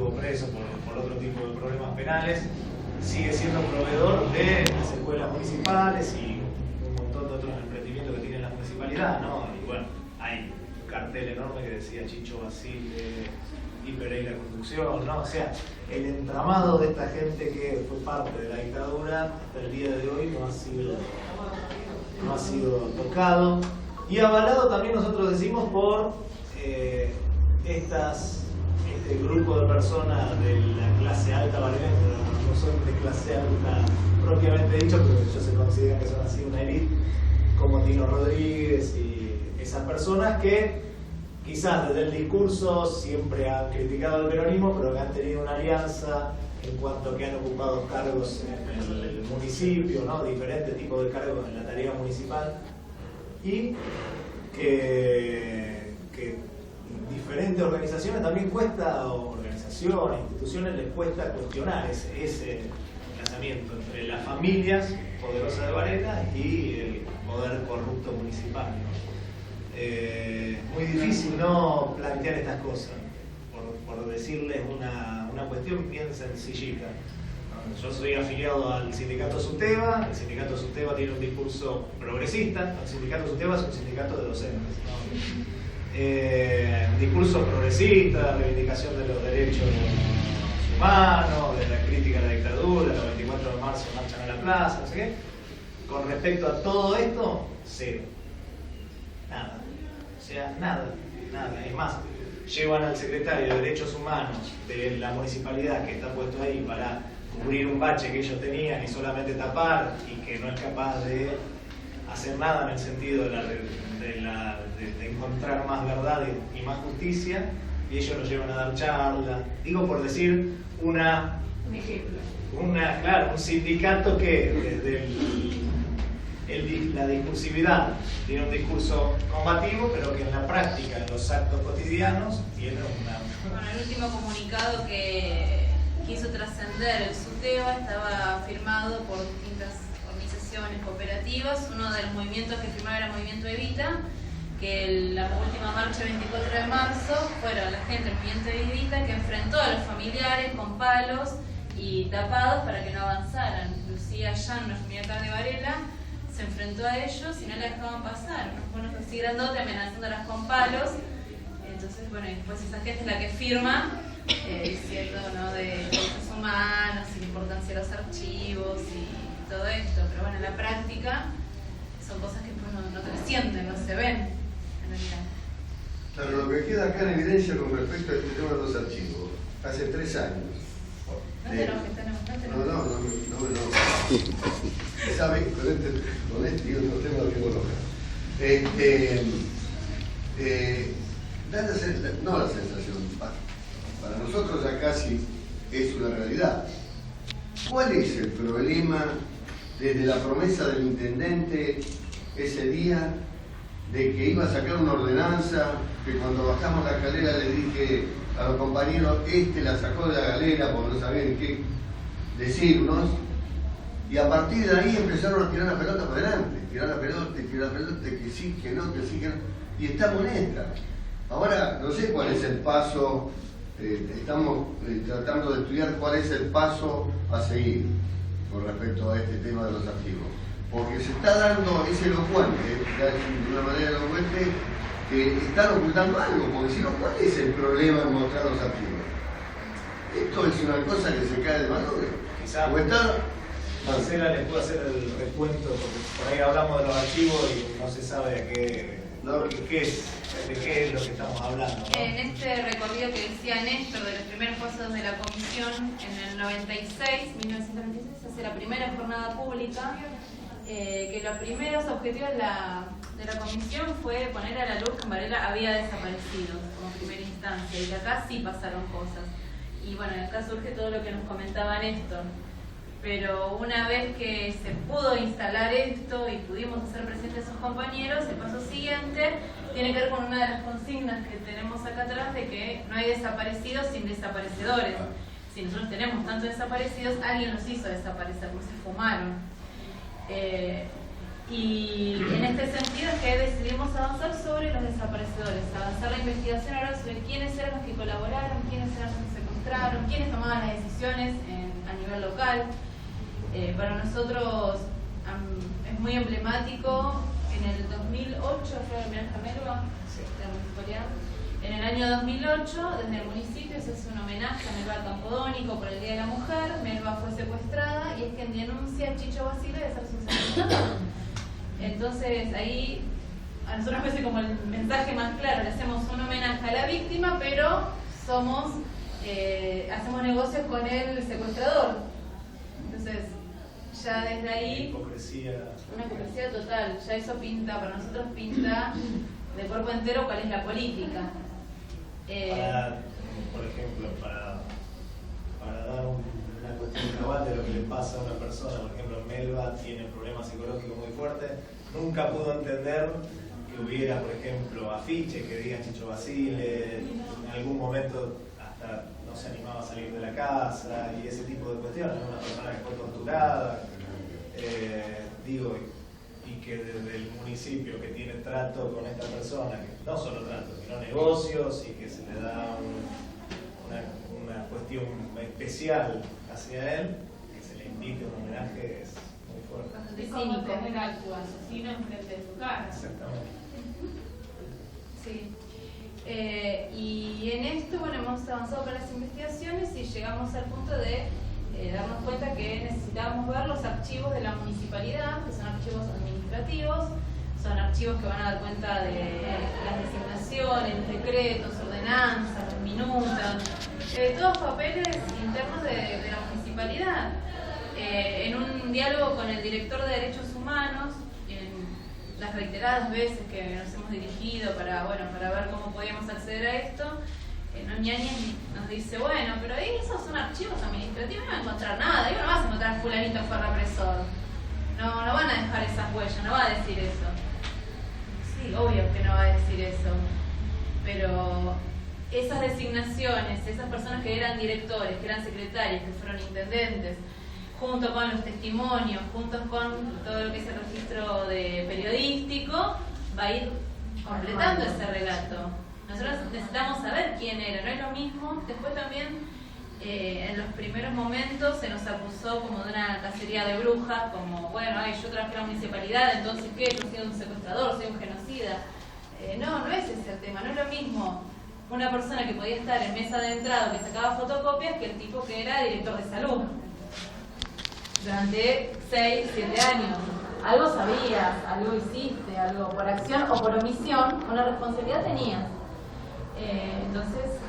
estuvo preso por otro tipo de problemas penales, sigue siendo proveedor de las escuelas municipales y un montón de otros emprendimientos que tiene la municipalidad, ¿no? Y bueno, hay un cartel enorme que decía Chicho Basile y Pereira Conducción, ¿no? O sea, el entramado de esta gente que fue parte de la dictadura hasta el día de hoy no ha sido tocado y avalado también, nosotros decimos, por este grupo de personas de la clase alta valense, no son de clase alta propiamente dicho, pero ellos se consideran que son así una élite, como Tino Rodríguez y esas personas que quizás desde el discurso siempre han criticado al peronismo, pero que han tenido una alianza en cuanto a que han ocupado cargos en el municipio, ¿no? Diferentes tipos de cargos en la tarea municipal, y que diferentes organizaciones también organizaciones, instituciones les cuesta cuestionar ese enlazamiento entre las familias poderosas de Varela y el poder corrupto municipal, ¿no? Muy difícil no plantear estas cosas, por decirles una cuestión bien sencillita. Yo soy afiliado al sindicato SUTEBA, el sindicato SUTEBA tiene un discurso progresista, el sindicato SUTEBA es un sindicato de docentes, ¿no? Discurso progresista, reivindicación de los derechos humanos, de la crítica a la dictadura, los 24 de marzo marchan a la plaza, no sé qué. Con respecto a todo esto, cero. Nada. O sea, nada. Es más, llevan al secretario de Derechos Humanos de la municipalidad, que está puesto ahí para cubrir un bache que ellos tenían y solamente tapar, y que no es capaz de hacer nada en el sentido de encontrar más verdad y más justicia, y ellos lo llevan a dar charla. Digo por decir un ejemplo. Claro, un sindicato que desde la discursividad tiene un discurso combativo, pero que en la práctica, en los actos cotidianos, tiene una... Bueno, el último comunicado que quiso trascender el SUTEBA estaba firmado por distintas organizaciones cooperativas. Uno de los movimientos que firmaba era el movimiento Evita, que la última marcha el 24 de marzo fueron la gente del movimiento Evita que enfrentó a los familiares con palos y tapados para que no avanzaran. Lucía Yan, una familia acá de Varela, se enfrentó a ellos y no la dejaban pasar. Bueno, así grandote amenazándolas con palos. Entonces, bueno, después esa gente es la que firma diciendo, ¿no?, de derechos humanos y la importancia de los archivos y todo esto. Pero bueno, en la práctica son cosas que pues, no trascienden, no se ven en realidad. Claro, lo que queda acá en evidencia con respecto a este tema de los archivos, hace 3 años. No te enojes, No. ¿Sabe? Con este y otro tema que coloca. No la sensación, para nosotros ya casi es una realidad. ¿Cuál es el problema desde la promesa del intendente ese día de que iba a sacar una ordenanza, que cuando bajamos la escalera le dije a los compañeros, la sacó de la galera porque no sabían qué decirnos, y a partir de ahí empezaron a tirar la pelota para adelante, tirar la pelota, que sí, que no, y estamos en esta. Ahora, no sé cuál es el paso, estamos tratando de estudiar cuál es el paso a seguir con respecto a este tema de los archivos. Porque se está dando, es elocuente, de una manera elocuente, que están ocultando algo, porque si no, ¿cuál es el problema en mostrar los archivos? Esto es una cosa que se cae de maduro. Quizás Marcela les puede hacer el recuento, porque por ahí hablamos de los archivos y no se sabe de qué es lo que estamos hablando, ¿no? En este recorrido que decía Néstor de los primeros pasos de la comisión, en el 1996, hace la primera jornada pública, que los primeros objetivos de la comisión fue poner a la luz que en Varela había desaparecido como primera instancia, y que acá sí pasaron cosas. Y bueno, acá surge todo lo que nos comentaba Néstor. Pero una vez que se pudo instalar esto y pudimos hacer presentes a esos compañeros, el paso siguiente tiene que ver con una de las consignas que tenemos acá atrás, de que no hay desaparecidos sin desaparecedores. Si nosotros tenemos tantos desaparecidos, alguien los hizo desaparecer, no se fumaron. Y en este sentido es que decidimos avanzar sobre los desaparecedores, avanzar la investigación ahora sobre quiénes eran los que colaboraron, quiénes eran los que secuestraron, tomaban las decisiones a nivel local. Para nosotros es muy emblemático. En el 2008 fue el homenaje a Melba, de la municipalidad. En el año 2008, desde el municipio se hace un homenaje a Melba Campodónico por el Día de la Mujer. Melba fue secuestrada y es quien denuncia a Chicho Basile de ser su secuestrador. Entonces ahí a nosotros nos parece como el mensaje más claro: le hacemos un homenaje a la víctima, pero hacemos negocios con el secuestrador. Entonces ya desde ahí una hipocresía total. Ya eso pinta, para nosotros pinta de cuerpo entero cuál es la política. Por ejemplo, para dar una cuestión global de lo que le pasa a una persona, por ejemplo, Melba tiene problemas psicológicos muy fuertes, nunca pudo entender que hubiera, por ejemplo, afiches que digan Chicho Basile, en algún momento hasta no se animaba a salir de la casa y ese tipo de cuestiones. Una persona que fue torturada, y que desde el municipio que tiene trato con esta persona, que no solo trato, sino negocios, y que se le da una cuestión especial hacia él, que se le invite un homenaje, es muy fuerte. Es como tener a tu asesino enfrente de tu cara. Exactamente. Sí. Y en esto, bueno, hemos avanzado con las investigaciones y llegamos al punto de darnos cuenta que necesitábamos ver los archivos de la municipalidad, que son archivos administrativos, son archivos que van a dar cuenta de las designaciones, decretos, ordenanzas, minutas, todos papeles internos de la municipalidad. En un diálogo con el director de Derechos Humanos, en las reiteradas veces que nos hemos dirigido para ver cómo podíamos acceder a esto, Noñani nos dice, bueno, pero ahí esos son archivos administrativos, no van a encontrar nada, ahí no vas a encontrar fulanito fue represor, no van a dejar esas huellas, no va a decir eso. Sí, obvio que no va a decir eso, pero esas designaciones, esas personas que eran directores, que eran secretarios, que fueron intendentes, junto con los testimonios, junto con todo lo que es el registro periodístico, va a ir completando ese relato. Nosotros necesitamos saber quién era, no es lo mismo. Después también, en los primeros momentos, se nos acusó como de una cacería de brujas, como, bueno, yo trabajé en la municipalidad, entonces ¿qué? Yo soy un secuestrador, soy un genocida. No es ese el tema, no es lo mismo una persona que podía estar en mesa de entrada que sacaba fotocopias que el tipo que era director de salud durante 6, 7 años. Algo sabías, algo hiciste, algo por acción o por omisión, una responsabilidad tenías. Entonces,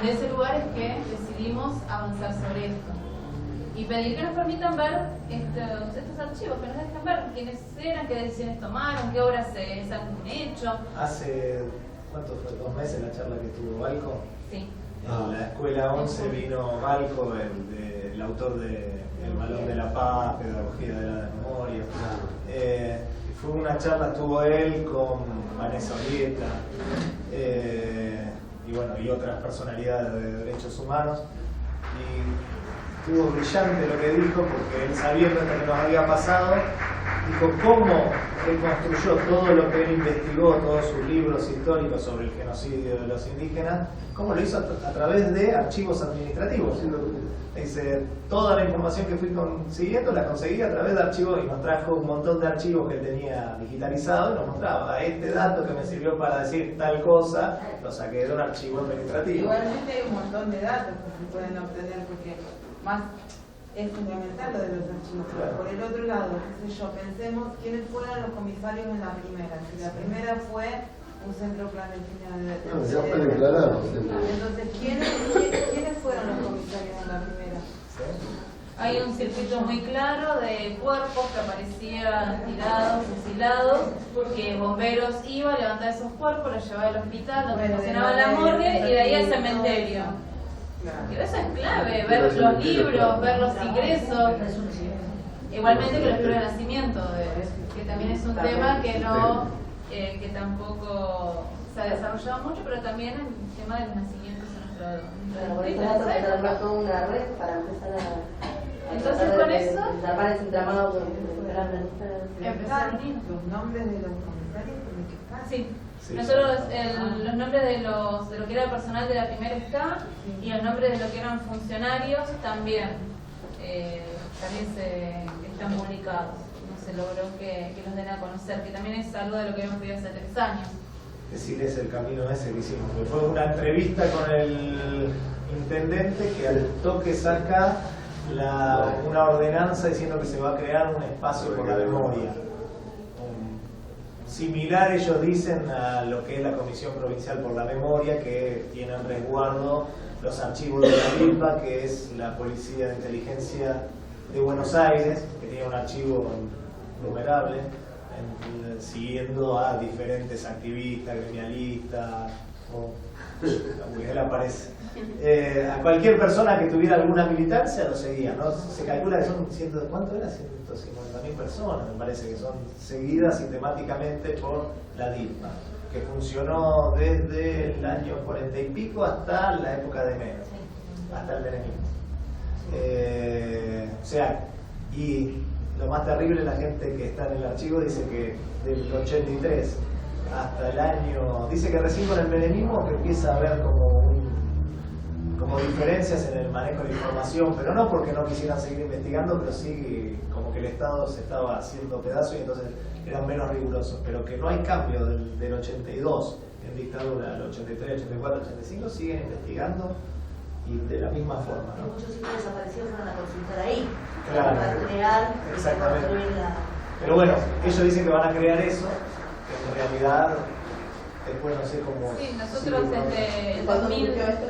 desde ese lugar es que decidimos avanzar sobre esto y pedir que nos permitan ver estos archivos, que nos dejen ver quiénes eran, qué decisiones tomaron, qué obras se han hecho. Hace, ¿cuánto fue? 2 meses la charla que tuvo Balco. Sí. En la escuela 11 vino Balco, el autor de El Balón de la Paz, Pedagogía de la Memoria. Fue una charla, estuvo él con Vanessa Orieta, y otras personalidades de derechos humanos, y estuvo brillante lo que dijo, porque él, sabiendo esto que nos había pasado, dijo cómo reconstruyó todo lo que él investigó, todos sus libros históricos sobre el genocidio de los indígenas, cómo lo hizo a través de archivos administrativos. Dice, toda la información que fui consiguiendo la conseguí a través de archivos, y nos trajo un montón de archivos que él tenía digitalizado y nos mostraba, este dato que me sirvió para decir tal cosa, lo saqué de un archivo administrativo. Igualmente hay un montón de datos que se pueden obtener, porque más es fundamental lo de los archivos. Pero por el otro lado, qué sé yo, pensemos quiénes fueron los comisarios en la primera. Si la primera fue un centro clandestino de detención. Ya pueden aclarar. Entonces, ¿quiénes fueron los comisarios en la primera? Hay un circuito muy claro de cuerpos que aparecían tirados, fusilados, que bomberos iban a levantar esos cuerpos, los llevaban al hospital, donde funcionaba la morgue, y de ahí al cementerio. Y eso es clave, ver los libros, ver los ingresos, igualmente que los libros de nacimiento, que también es un tema que tampoco se ha desarrollado mucho, pero también el tema de los nacimientos en por eso se armó toda una red para empezar a entonces con eso armar ese entramado empezar los nombres de los comisarios tienen que estar. Sí, Sí, Nosotros, los nombres de lo que era el personal de la primera está, y los nombres de lo que eran funcionarios también, están publicados. No se logró que los den a conocer, que también es algo de lo que hemos pedido hace 3 años. Decirles el camino ese que hicimos, que fue una entrevista con el intendente que al toque saca una ordenanza diciendo que se va a crear un espacio por la memoria. Similar, ellos dicen, a lo que es la Comisión Provincial por la Memoria, que tiene en resguardo los archivos de la DILPA, que es la Policía de Inteligencia de Buenos Aires, que tiene un archivo numerable, siguiendo a diferentes activistas, gremialistas, él aparece. A cualquier persona que tuviera alguna militancia lo seguía, ¿no? Se calcula que son ¿cuánto era? 150.000 personas, me parece que son seguidas sistemáticamente por la DILPA, que funcionó desde el año 40 y pico hasta la época de Menem, hasta el menemismo. O sea, y lo más terrible, la gente que está en el archivo dice que del 83 hasta el año, dice que recién con el menemismo que empieza a haber como diferencias en el manejo de la información, pero no porque no quisieran seguir investigando, pero sí como que el Estado se estaba haciendo pedazos y entonces eran menos rigurosos, pero que no hay cambio del 82 en dictadura, al 83, 84, 85 siguen investigando y de la misma forma, ¿no? Muchos hijos desaparecidos fueron a consultar ahí, claro, para crear, exactamente. construir Pero bueno, ellos dicen que van a crear eso, que en realidad después no sé cómo... Sí, nosotros desde el 2010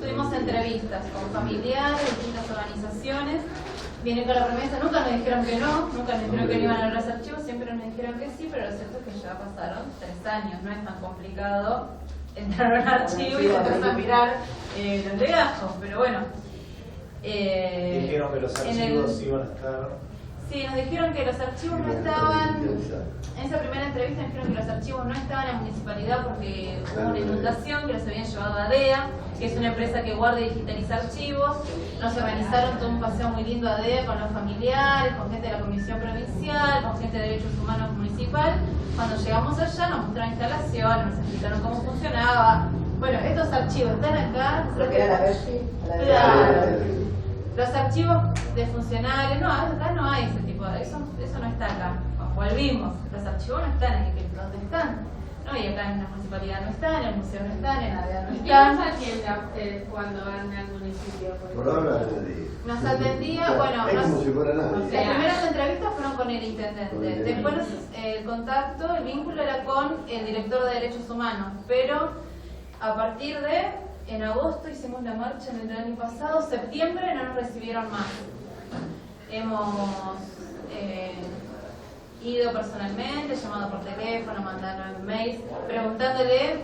tuvimos entrevistas con familiares, distintas organizaciones, vienen con la promesa, nunca nos dijeron que no, nunca nos dijeron que no iban a los archivos, siempre nos dijeron que sí, pero lo cierto es que ya pasaron 3 años, no es tan complicado entrar a un archivo y empezar a mirar los legajos, pero bueno. Dijeron que los archivos iban a estar... Sí, nos dijeron que los archivos no estaban, en esa primera entrevista nos dijeron que los archivos no estaban en la municipalidad porque hubo una inundación, que los habían llevado a DEA, que es una empresa que guarda y digitaliza archivos. Nos organizaron todo un paseo muy lindo a DEA con los familiares, con gente de la Comisión Provincial, con gente de Derechos Humanos Municipal. Cuando llegamos allá nos mostraron instalación, nos explicaron cómo funcionaba. Bueno, estos archivos están acá. Lo que era la Bersi. Claro. Los archivos de funcionarios, no, acá no hay ese tipo de... Eso no está acá. Volvimos. Los archivos no están aquí. ¿Dónde están? No, y acá en la municipalidad no están, en el museo no están, en la DEA no ¿Y quién están. nos atiende a ustedes cuando van al municipio? Por ahora nadie. Nos atendía, bueno, Es como si fuera nadie. las primeras entrevistas fueron con el intendente. Después el contacto, el vínculo era con el director de Derechos Humanos. Pero a partir de... En agosto hicimos la marcha en el año pasado, septiembre no nos recibieron más. Hemos ido personalmente, llamado por teléfono, mandando mails, preguntándole,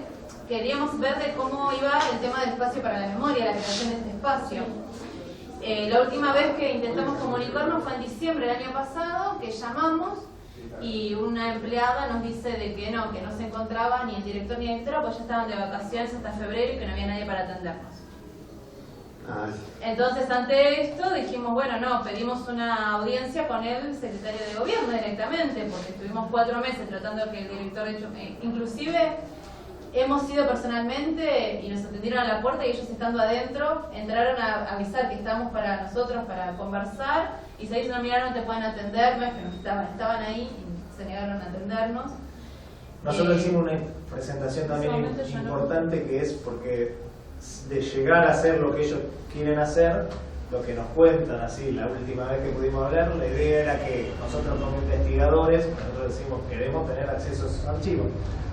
queríamos ver de cómo iba el tema del espacio para la memoria, la creación de este espacio. La última vez que intentamos comunicarnos fue en diciembre del año pasado, que llamamos y una empleada nos dice de que no se encontraba ni el director ni el directora, pues ya estaban de vacaciones hasta febrero y que no había nadie para atendernos. Entonces, ante esto dijimos, bueno, no, pedimos una audiencia con el secretario de gobierno directamente, porque estuvimos 4 meses tratando de que el director, inclusive hemos ido personalmente y nos atendieron a la puerta y ellos estando adentro entraron a avisar que estábamos para nosotros, para conversar, y se dicen, no, mira, no te pueden atender, no es que no estaban ahí y se negaron a atendernos. Nosotros hicimos una presentación también importante que es porque de llegar a hacer lo que ellos quieren hacer, lo que nos cuentan así la última vez que pudimos hablar, la idea era que nosotros como investigadores, nosotros decimos queremos tener acceso a esos archivos.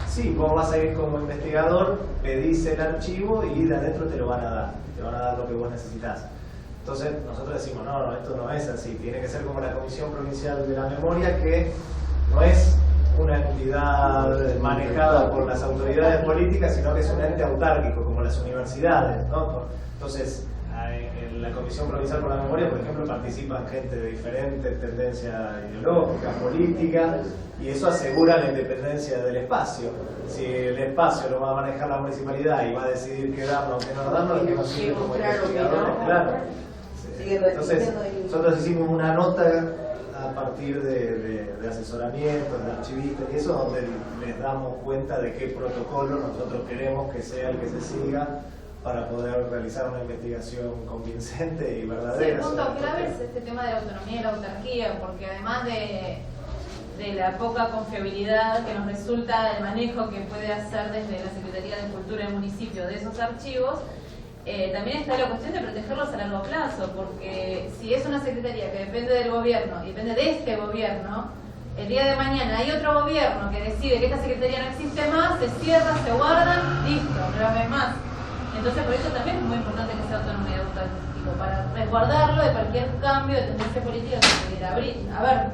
Sí, vos vas a ir como investigador, pedís el archivo y de adentro te lo van a dar lo que vos necesitas. Entonces nosotros decimos, no, esto no es así, tiene que ser como la Comisión Provincial de la Memoria, que no es una entidad manejada por las autoridades políticas, sino que es un ente autárquico, como las universidades, ¿no? Entonces, en la Comisión Provincial por la Memoria, por ejemplo, participan gente de diferentes tendencias ideológicas, políticas, y eso asegura la independencia del espacio. Si el espacio lo va a manejar la municipalidad y va a decidir qué darnos o qué no darnos, es que no sirve como investigadores, claro. Entonces, nosotros hicimos una nota a partir de asesoramientos, de archivistas, y eso es donde les damos cuenta de qué protocolo nosotros queremos que sea el que se siga para poder realizar una investigación convincente y verdadera. Sí, el punto clave es este tema de la autonomía y la autarquía, porque además de la poca confiabilidad que nos resulta del manejo que puede hacer desde la Secretaría de Cultura del municipio de esos archivos, también está la cuestión de protegerlos a largo plazo, porque si es una secretaría que depende del gobierno y depende de este gobierno, el día de mañana hay otro gobierno que decide que esta secretaría no existe más, se cierra, se guardan, listo, no la ven más. Entonces por eso también es muy importante que sea autónomo y autárquico, para resguardarlo de cualquier cambio de tendencia política que pudiera abrir. A ver.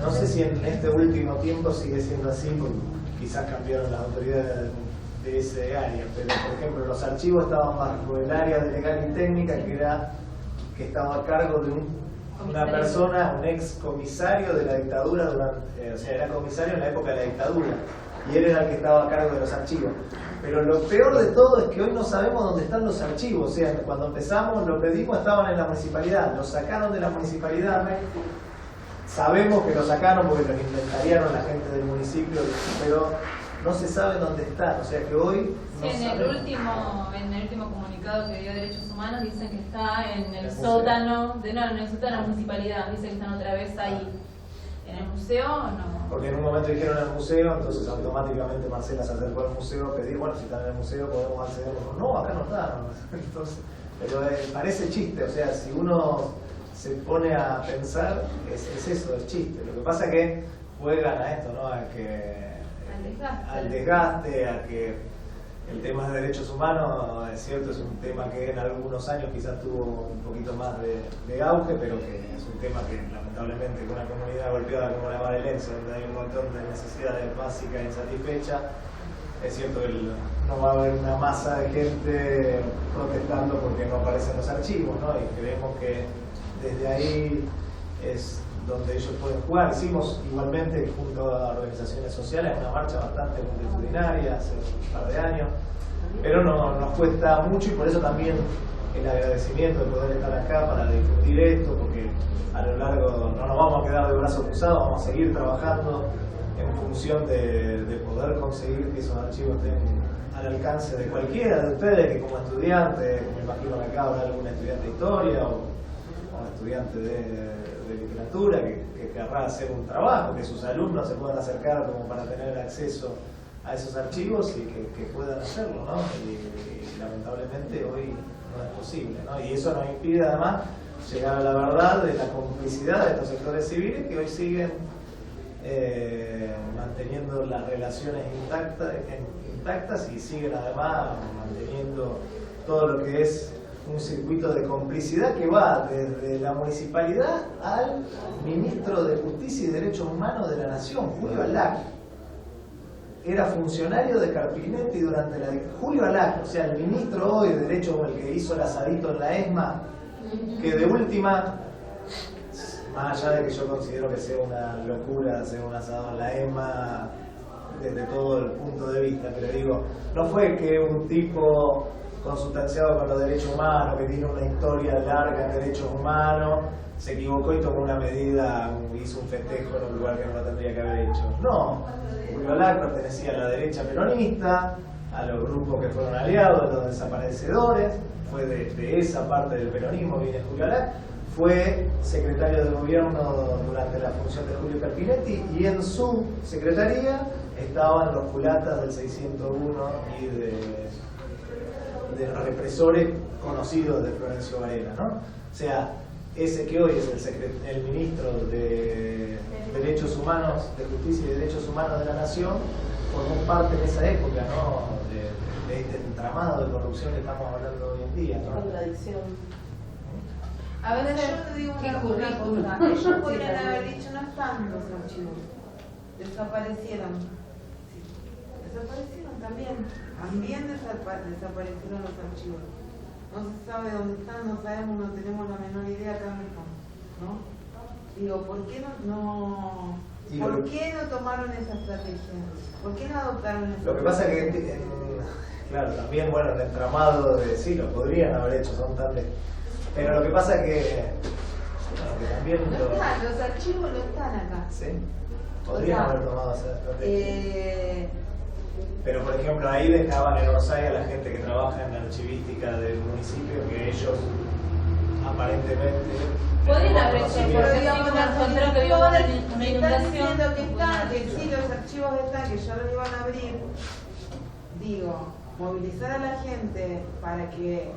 No sé si en este último tiempo sigue siendo así, porque quizás cambiaron las autoridades de ese área, pero por ejemplo los archivos estaban bajo el área de legal y técnica que estaba a cargo de una persona, un ex comisario de la dictadura, o sea, era comisario en la época de la dictadura, y él era el que estaba a cargo de los archivos. Pero lo peor de todo es que hoy no sabemos dónde están los archivos, o sea, cuando empezamos lo pedimos estaban en la municipalidad, los sacaron de la municipalidad. Sabemos que lo sacaron porque los inventariaron la gente del municipio, pero no se sabe dónde están, o sea que hoy no en sabemos. el último comunicado que dio Derechos Humanos dicen que está en el sótano, en el sótano de la municipalidad, dicen que están otra vez ahí. ¿En el museo no? Porque en un momento dijeron el museo, entonces automáticamente Marcela se acercó al museo a pedir, bueno, si están en el museo podemos acceder. No, acá no están. Entonces, pero parece chiste, o sea, si uno se pone a pensar, es eso, es chiste. Lo que pasa es que juegan a esto, ¿no? Al desgaste, a que el tema de derechos humanos, es cierto, es un tema que en algunos años quizás tuvo un poquito más de auge, pero que es un tema que lamentablemente con una comunidad golpeada como la marelense, donde hay un montón de necesidades básicas insatisfechas, es cierto que no va a haber una masa de gente protestando porque no aparecen los archivos, ¿no? Y creemos que desde ahí es donde ellos pueden jugar. Hicimos igualmente junto a organizaciones sociales una marcha bastante multitudinaria hace un par de años, pero nos cuesta mucho y por eso también el agradecimiento de poder estar acá para difundir esto, porque a lo largo no nos vamos a quedar de brazos cruzados, vamos a seguir trabajando en función de poder conseguir que esos archivos estén al alcance de cualquiera de ustedes que como estudiante, me imagino que acá habrá algún estudiante de historia o estudiante de literatura que querrá hacer un trabajo, que sus alumnos se puedan acercar como para tener acceso a esos archivos y que puedan hacerlo, ¿no? Y lamentablemente hoy no es posible, ¿no? Y eso nos impide además llegar a la verdad de la complicidad de estos sectores civiles que hoy siguen manteniendo las relaciones intactas y siguen además manteniendo todo lo que es un circuito de complicidad que va desde la municipalidad al ministro de Justicia y Derechos Humanos de la Nación, Julio Alac. Era funcionario de Carpinetti durante la dictadura. Julio Alac, o sea, el ministro hoy de Derechos Humanos, el que hizo el asadito en la ESMA, que de última, más allá de que yo considero que sea una locura hacer un asado en la ESMA desde todo el punto de vista, pero digo, no fue que un tipo consustanciado con los derechos humanos, que tiene una historia larga en derechos humanos, se equivocó y tomó una medida, hizo un festejo en un lugar que no lo tendría que haber hecho. No, Julio Alac pertenecía a la derecha peronista, a los grupos que fueron aliados, los desaparecedores, fue de esa parte del peronismo, viene Julio Alac, fue secretario de gobierno durante la función de Julio Carpinetti y en su secretaría estaban los culatas del 601 y de represores conocidos de Florencio Varela, ¿no? O sea, ese que hoy es el ministro de Derechos Humanos, de Justicia y Derechos Humanos de la Nación, formó parte de esa época, ¿no? De este entramado de corrupción que estamos hablando hoy en día, ¿no? Contradicción. A ver, Yo te digo ¿qué una currículum? cosa, ellos podrían haber dicho no están los archivos, desaparecieron. Sí. Desaparecieron también desaparecieron los archivos. No se sabe dónde están, no sabemos, no tenemos la menor idea acá mismo, ¿no? Digo, ¿por qué no tomaron esa estrategia? ¿Por qué no adoptaron esa estrategia? Lo que pasa es que, claro, también, bueno, el entramado de sí, lo podrían haber hecho, son tan pero lo que pasa es que que también No están, los archivos no están acá. ¿Sí? Podrían haber tomado esa estrategia. Pero por ejemplo ahí dejaban en Orsay a la gente que trabaja en la archivística del municipio, que ellos aparentemente podrían haber hecho, conocimiento. porque si uno encontró que había una están inundación, diciendo que están, que podrían sí, los archivos están, que ya los iban a abrir. Digo, movilizar a la gente para que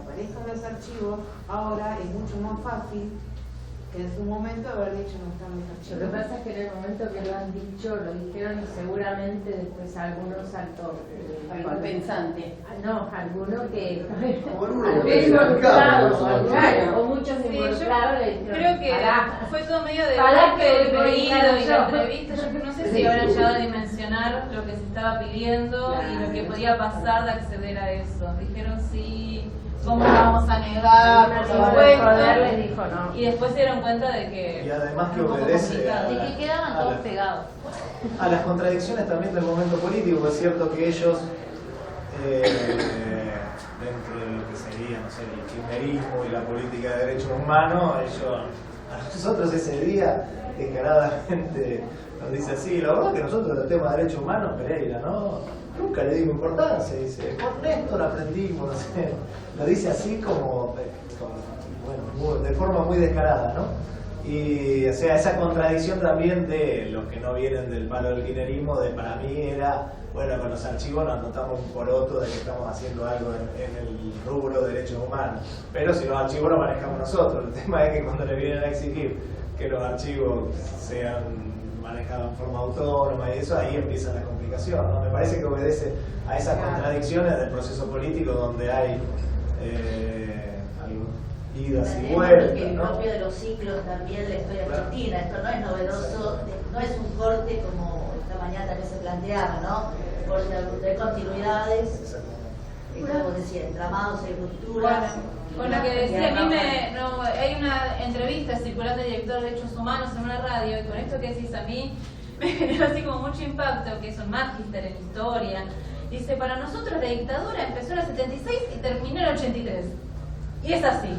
aparezcan los archivos ahora es mucho más fácil que en su momento haber dicho no están los Lo archivos. que pasa es que en el momento que lo han dicho, lo dijeron y seguramente después algunos saltó. Algún pensante. No, alguno que. Alguno Algunos que involucrados, claro, claro, o muchos Sí, involucrados le yo dijeron. creo que "Pará". fue todo medio de Pará golpe que del me oído dijeron y yo. la entrevista. Yo no sé si habrán llegado a dimensionar lo que se estaba pidiendo y lo que podía pasar de acceder a eso. Dijeron sí, ¿cómo vamos a negar? Por Joder, les supuesto. dijo no. Y después se dieron cuenta de que Y además que era un poco obedece complicado. De que quedaban todos pegados. a las contradicciones también del momento político. Es cierto que ellos, dentro de lo que sería, no sé, el kirchnerismo y la política de derechos humanos, a nosotros ese día descaradamente nos dice así, la verdad que nosotros el tema de derechos humanos, Pereira, ¿no? Nunca le dimos importancia, dice, con Néstor aprendimos, no sé, lo dice así como bueno, de forma muy descarada, ¿no? Y o sea, esa contradicción también de los que no vienen del palo del kirchnerismo, de para mí era, bueno, con los archivos nos notamos un poroto de que estamos haciendo algo en el rubro de derechos humanos, pero si los archivos los manejamos nosotros, el tema es que cuando le vienen a exigir que los archivos sean manejados en forma autónoma y eso, ahí empieza la complicación, ¿no? Me parece que obedece a esas contradicciones del proceso político donde hay idas y vueltas, que el ¿no? propio de los ciclos también la historia Claro. argentina, esto no es novedoso, no es un corte como esta mañana también se planteaba, ¿no? Corte de continuidades, como decía, entramados en rupturas. Con lo que decía, a mí hay una entrevista circulando del director de Derechos Humanos en una radio, y con esto que decís a mí me generó así como mucho impacto, que es un magíster en historia. Dice, para nosotros la dictadura empezó en el 76 y terminó en el 83. Y es así.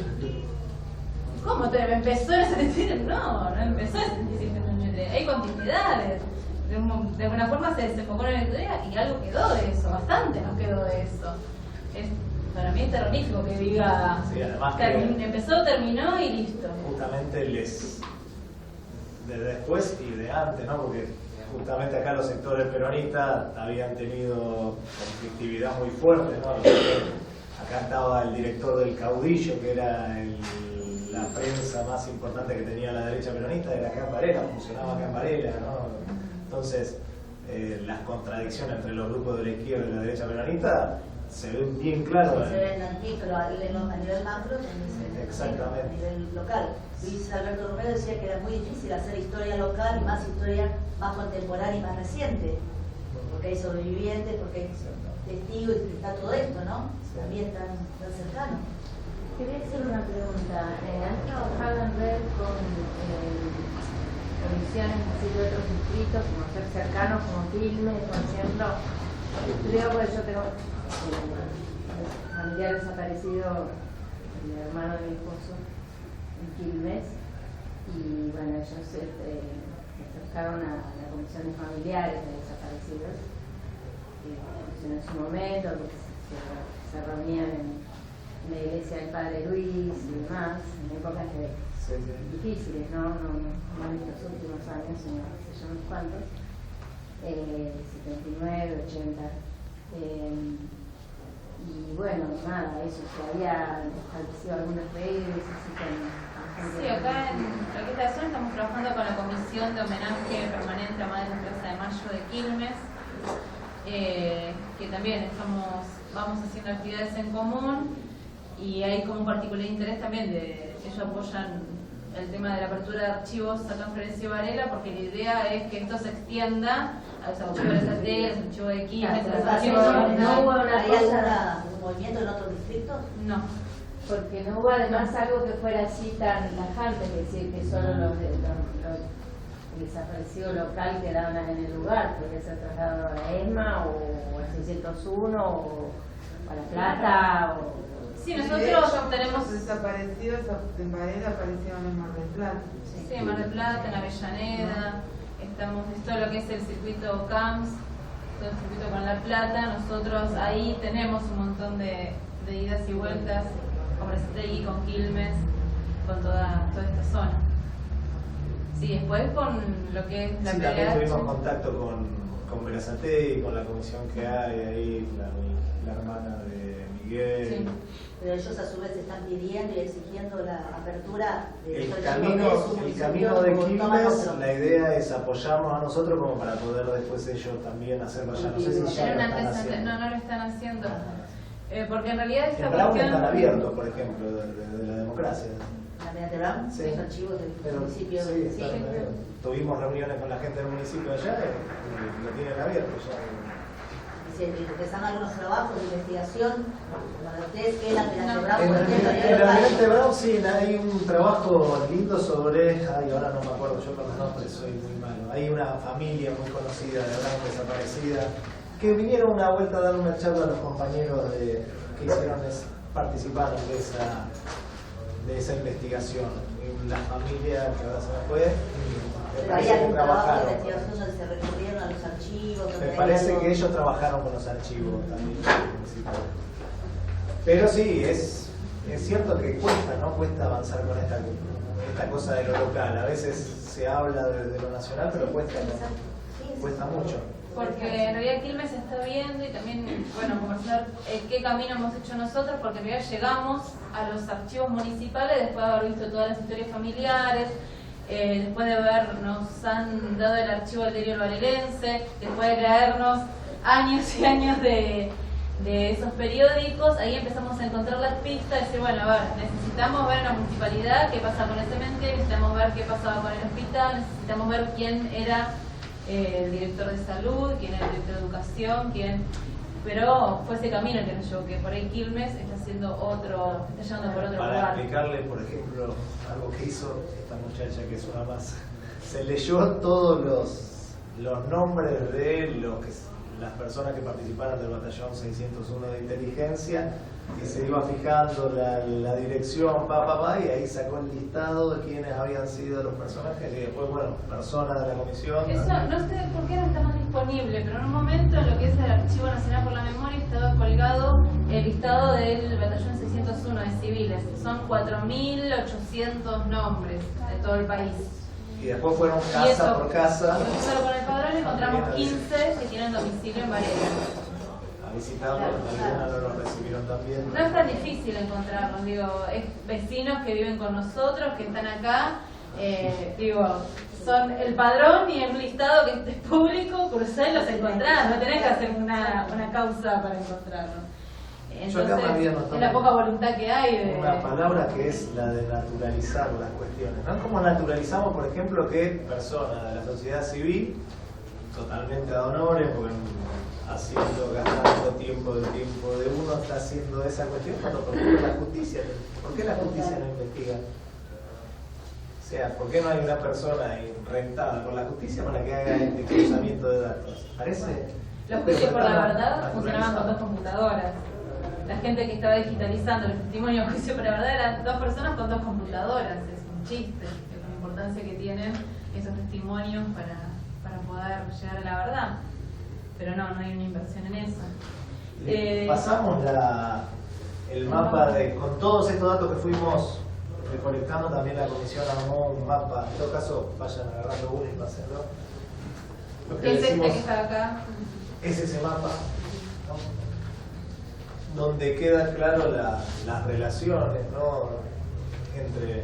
¿Cómo empezó en el 76? No empezó en el 76 en el 83. Hay continuidades. De alguna forma se desembocó en la historia y algo quedó de eso, bastante nos quedó de eso. Para mí es terrorífico que diga, Sí, además que empezó, terminó y listo. justamente de después y de antes, ¿no? Porque justamente acá los sectores peronistas habían tenido conflictividad muy fuerte, ¿no? Acá estaba el director del Caudillo, que era la prensa más importante que tenía la derecha peronista, era acá en Varela, funcionaba acá en Varela, ¿no? Entonces, las contradicciones entre los grupos de la izquierda y la derecha peronista se ven bien claras. Se ven aquí, pero a nivel macro también se ven Exactamente. a nivel local. Luis Alberto Romero decía que era muy difícil hacer historia local y más historia más contemporánea y más reciente, porque hay sobrevivientes, porque hay testigos y está todo esto, ¿no? También tan cercano. Quería hacer una pregunta. ¿Han trabajado en red con comisiones así de otros distritos, como ser cercanos, como Quilmes, por ejemplo? Creo que yo tengo familiar desaparecido, el hermano de mi esposo, en Quilmes, y bueno, ellos se acercaron a la comisión de familiares de desaparecidos, en su momento, que se reunían en la iglesia del Padre Luis y demás, en épocas difíciles, ¿no? No en estos últimos años, sino hace ya unos cuantos, 79, 80. Y bueno, nada, eso, se había establecido algunas redes, así con gente. Sí, acá en la Orquesta de Zona estamos trabajando con la Comisión de Homenaje Permanente a Madres de Plaza de Mayo de Quilmes, que también vamos haciendo actividades en común, y hay como un particular interés también ellos apoyan el tema de la apertura de archivos acá en Florencio Varela, porque la idea es que esto se extienda a los archivos de Satel, a los archivos de Quilmes, a los archivos de no hubo una ¿Hay cosa, un movimiento en otros distritos? No. porque no hubo además algo que fuera así tan tajante, es decir, que solo los desaparecidos local quedaban en el lugar, porque se trasladaron a la ESMA o a 601 o a La Plata. Sí, De nosotros hecho, tenemos... desaparecidos en Varela, aparecieron en Mar del Plata. Sí, en Mar del Plata, en Avellaneda, estamos en todo lo que es el circuito CAMS, todo el circuito con La Plata. Nosotros ahí tenemos un montón de idas y vueltas con Berazategui, con Quilmes, con toda esta zona. Sí, después con lo que es la Sí, PLH. también tuvimos contacto con Berazategui, con la comisión que hay ahí, la hermana de Miguel. Sí. Pero ellos a su vez están pidiendo y exigiendo la apertura de El los camino de archivos Quilmes, la idea es apoyarnos a nosotros como para poder después ellos también hacerlo allá. No sé si ya Era lo un están antecedente, haciendo. no lo están haciendo. Porque en realidad esta En Brown cuestión... están abiertos, por ejemplo, de la democracia. La Mediante Brown, Sí. los archivos del Pero, municipio. sí, están abiertos. Tuvimos reuniones con la gente del municipio allá y lo tienen abierto ya. Si empiezan algunos trabajos de investigación, para ustedes, que es la Mediante Brown, En por ejemplo, a nivel la local. Mediante Brown sí, hay un trabajo lindo sobre, ahora no me acuerdo, yo con los nombres soy muy malo. Hay una familia muy conocida de Brown desaparecida que vinieron una vuelta a dar una charla a los compañeros que hicieron, participaron de esa investigación. Y la familia que ahora se me fue, me Pero parece había que algún trabajo de trabajaron. investigación donde se recurrieron a los archivos. Me donde hay parece algo- que ellos trabajaron con los archivos también. Pero sí, es cierto que cuesta, ¿no? Cuesta avanzar con esta cosa de lo local. A veces se habla de lo nacional, pero cuesta mucho. Porque en realidad Quilmes se está viendo y también, bueno, conversar qué camino hemos hecho nosotros, porque en realidad llegamos a los archivos municipales después de haber visto todas las historias familiares, después de nos han dado el archivo del diario varelense, después de traernos años y años de esos periódicos, ahí empezamos a encontrar las pistas, decir, bueno, a ver, necesitamos ver en la municipalidad qué pasa con el cementerio, necesitamos ver qué pasaba con el hospital, necesitamos ver quién era el director de salud, quién era el director de educación, pero fue ese camino el que nos llevó, que por ahí Quilmes está haciendo está yendo por otro Para lugar. explicarle, por ejemplo, algo que hizo esta muchacha que es una más, se leyó todos los nombres de las personas que participaron del batallón 601 de inteligencia y se iba fijando la dirección, y ahí sacó el listado de quienes habían sido los personajes y después, bueno, personas de la comisión. Eso no sé por qué no está más disponible, pero en un momento en lo que es el Archivo Nacional por la Memoria estaba colgado el listado del batallón 601 de civiles. Son 4.800 nombres de todo el país. Y después fueron Y casa eso, por casa solo con el padrón encontramos 15 que tienen domicilio en Varela. a visitarlos, algunos no los recibieron también. No es tan difícil encontrarlos, digo, es vecinos que viven con nosotros, que están acá, son el padrón y el listado que es público, cruzás y los encontrás, no tenés que hacer una causa para encontrarlos. Yo acá me había Entonces, notado es la poca voluntad que hay una palabra que es la de naturalizar las cuestiones, ¿no? Como naturalizamos, por ejemplo, que personas de la sociedad civil, totalmente ad honorem, porque gastando tiempo del tiempo de uno, está haciendo esa cuestión cuando por ejemplo la justicia. ¿Por qué la justicia no investiga? O sea, ¿por qué no hay una persona rentada por la justicia para que haga este cruzamiento de datos? ¿Parece? Los juicios por la verdad Naturalizado. funcionaban con 2 computadoras. La gente que estaba digitalizando los testimonios de juicio por la verdad eran 2 personas con 2 computadoras. Es un chiste, es la importancia que tienen esos testimonios para poder llegar a la verdad. Pero no hay una inversión en eso. Pasamos el mapa con todos estos datos que fuimos recolectando. También la comisión armó un mapa. En todo caso, vayan agarrando uno y pásenlo. Lo que Es este decimos que está acá. es ese mapa, ¿no? Donde quedan claro las relaciones, ¿no? Entre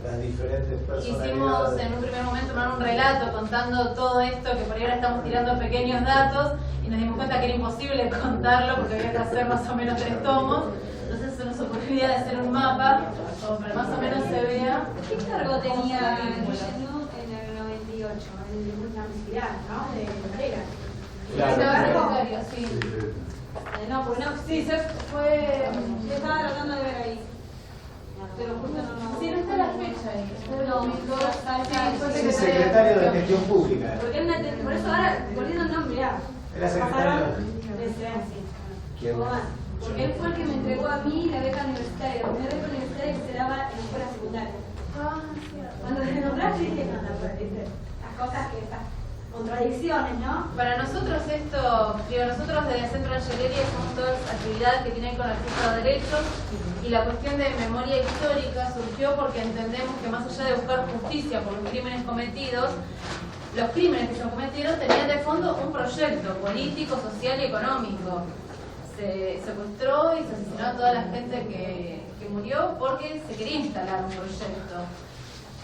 las diferentes personalidades. Hicimos en un primer momento un relato contando todo esto, que por ahí ahora estamos tirando pequeños datos y nos dimos cuenta que era imposible contarlo porque había que hacer más o menos 3 tomos. Entonces se nos ocurrió la idea de hacer un mapa como para más o menos se vea. ¿Qué cargo tenía Guillermo en el 98? En la municipalidad, ¿no? De Varela. Claro. Secretario, sí. No, porque no, sí, yo estaba tratando de ver ahí. Pero justo no. Sí, no está la fecha ahí. Sí, secretario de Gestión Pública. Porque por eso ahora, volviendo al nombre, ya. Era secretario. Sí. ¿Quién? Porque él fue el que me entregó llegó a mí la beca universitaria. La primera beca universitaria que se daba en escuela secundaria. Cuando te nombraste dije, no, las cosas que estas contradicciones, ¿no? Para nosotros esto, nosotros desde Centro de Angelelli hacemos todas las actividades que tienen con acceso a derechos, y la cuestión de memoria histórica surgió porque entendemos que más allá de buscar justicia por los crímenes cometidos, los crímenes que se cometieron tenían de fondo un proyecto político, social y económico. Se secuestró y se asesinó a toda la gente que murió porque se quería instalar un proyecto.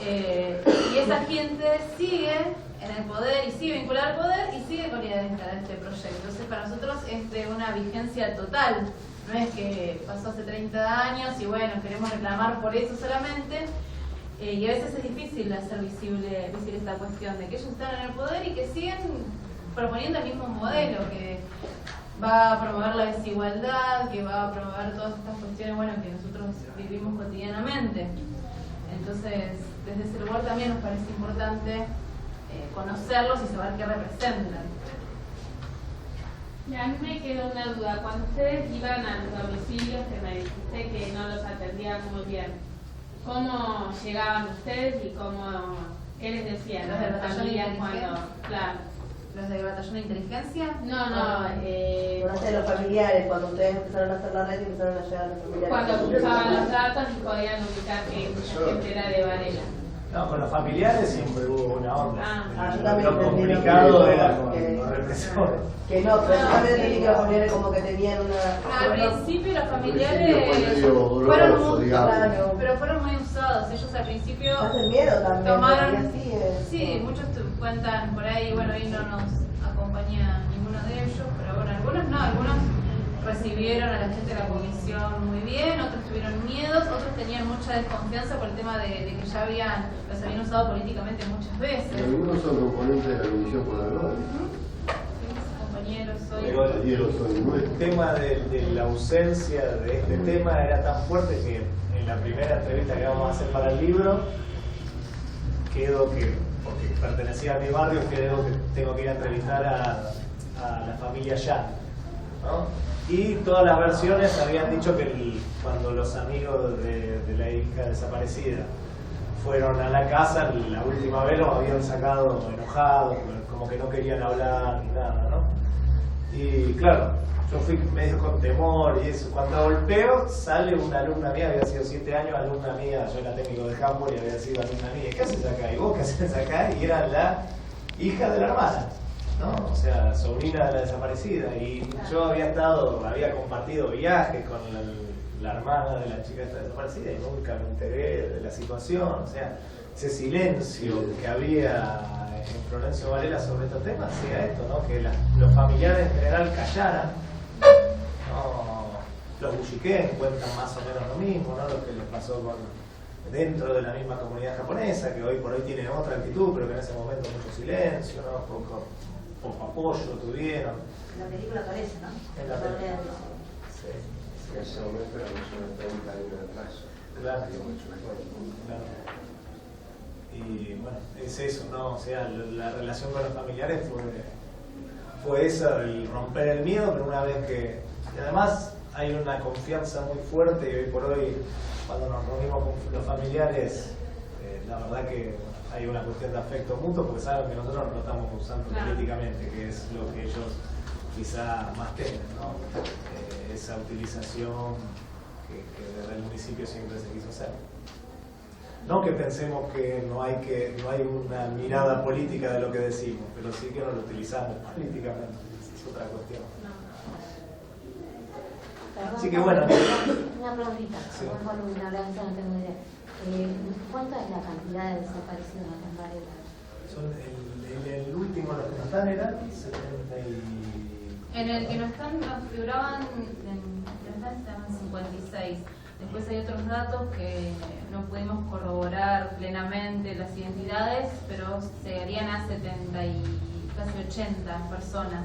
Y esa gente sigue en el poder y sigue vinculada al poder y sigue con la idea de instalar este proyecto. Entonces para nosotros es de una vigencia total. No es que pasó hace 30 años y bueno, queremos reclamar por eso solamente. Y a veces es difícil hacer visible esta cuestión de que ellos están en el poder y que siguen proponiendo el mismo modelo, que va a promover la desigualdad, que va a promover todas estas cuestiones, bueno, que nosotros vivimos cotidianamente. Entonces, desde ese lugar también nos parece importante conocerlos y saber qué representan. Y a mí me quedó una duda. Cuando ustedes iban a los domicilios, que me dijiste que no los atendían muy bien, ¿cómo llegaban ustedes y qué les decían ¿Los del batallón de cuando, inteligencia? claro? ¿Los del batallón de inteligencia? No, Los familiares, cuando ustedes empezaron a hacer la red y empezaron a llegar a los familiares. cuando cruzaban los datos y podían ubicar que la gente era de Varela. No, con los familiares siempre hubo una onda. yo también Lo entendí complicado que- era con que- los represores. Que no, pero yo también entendí que los familiares como que tenían Al una... principio los Al familiares principio fue medio fueron doloroso, muy, digamos. Claro. pero fueron muy usados. Ellos al principio Hacen miedo también. tomaron, porque así es. sí, muchos cuentan por ahí, bueno, ahí no nos acompaña ninguno de ellos, pero bueno, algunos no, algunos recibieron a la gente de la comisión muy bien, otros tuvieron miedos, otros tenían mucha desconfianza por el tema de que ya los habían usado políticamente muchas veces. Pero algunos son componentes de la Comisión por la Gloria. Compañeros, soy... Compañeros son El nuestros. tema de la ausencia de este tema era tan fuerte que en la primera entrevista que vamos a hacer para el libro quedó que, porque pertenecía a mi barrio, creo que tengo que ir a entrevistar a la familia Yan, ¿no? Y todas las versiones habían dicho que cuando los amigos de la hija desaparecida fueron a la casa, la última vez los habían sacado enojados, como que no querían hablar ni nada, ¿no? Y claro, yo fui medio con temor y eso. Cuando golpeo, sale una alumna mía, había sido 7 años, alumna mía, yo era técnico de handball y había sido alumna mía. ¿Qué haces acá? ¿Y vos qué haces acá? Y era la hija de la hermana, ¿no? O sea, sobrina de la desaparecida. Y yo había compartido viajes con la hermana de la chica esta desaparecida y nunca me enteré de la situación. O sea, ese silencio que había en Florencio Varela sobre estos temas hacía esto, ¿no? Que los familiares en general callaran, ¿no? Los Bushiken cuentan más o menos lo mismo, ¿no? Lo que les pasó dentro de la misma comunidad japonesa, que hoy por hoy tienen otra actitud, pero que en ese momento mucho silencio, ¿no? Poco apoyo tuvieron. La película aparece, ¿no? En la película. Sí, En ese momento éramos unos 30 años atrás. claro. Claro. Y bueno, es eso, ¿no? O sea, la relación con los familiares fue eso, el romper el miedo, pero una vez que... Y además hay una confianza muy fuerte y hoy por hoy, cuando nos reunimos con los familiares, la verdad que hay una cuestión de afecto mutuo, porque saben que nosotros no lo estamos usando políticamente, que es lo que ellos quizá más temen, ¿no? Esa utilización que desde el municipio siempre se quiso hacer. No que pensemos que no hay una mirada política de lo que decimos, pero sí que no lo utilizamos políticamente, es otra cuestión. Así que bueno. Una preguntita, Sí. por favor, una hablanza, no tengo idea. ¿Cuánta es la cantidad de desaparecidos acá en Varela? Son el último, los que no están eran 70 y... En el que no están, figuraban, estaban 56. Después hay otros datos que no pudimos corroborar plenamente las identidades, pero llegarían a 70 y casi 80 personas.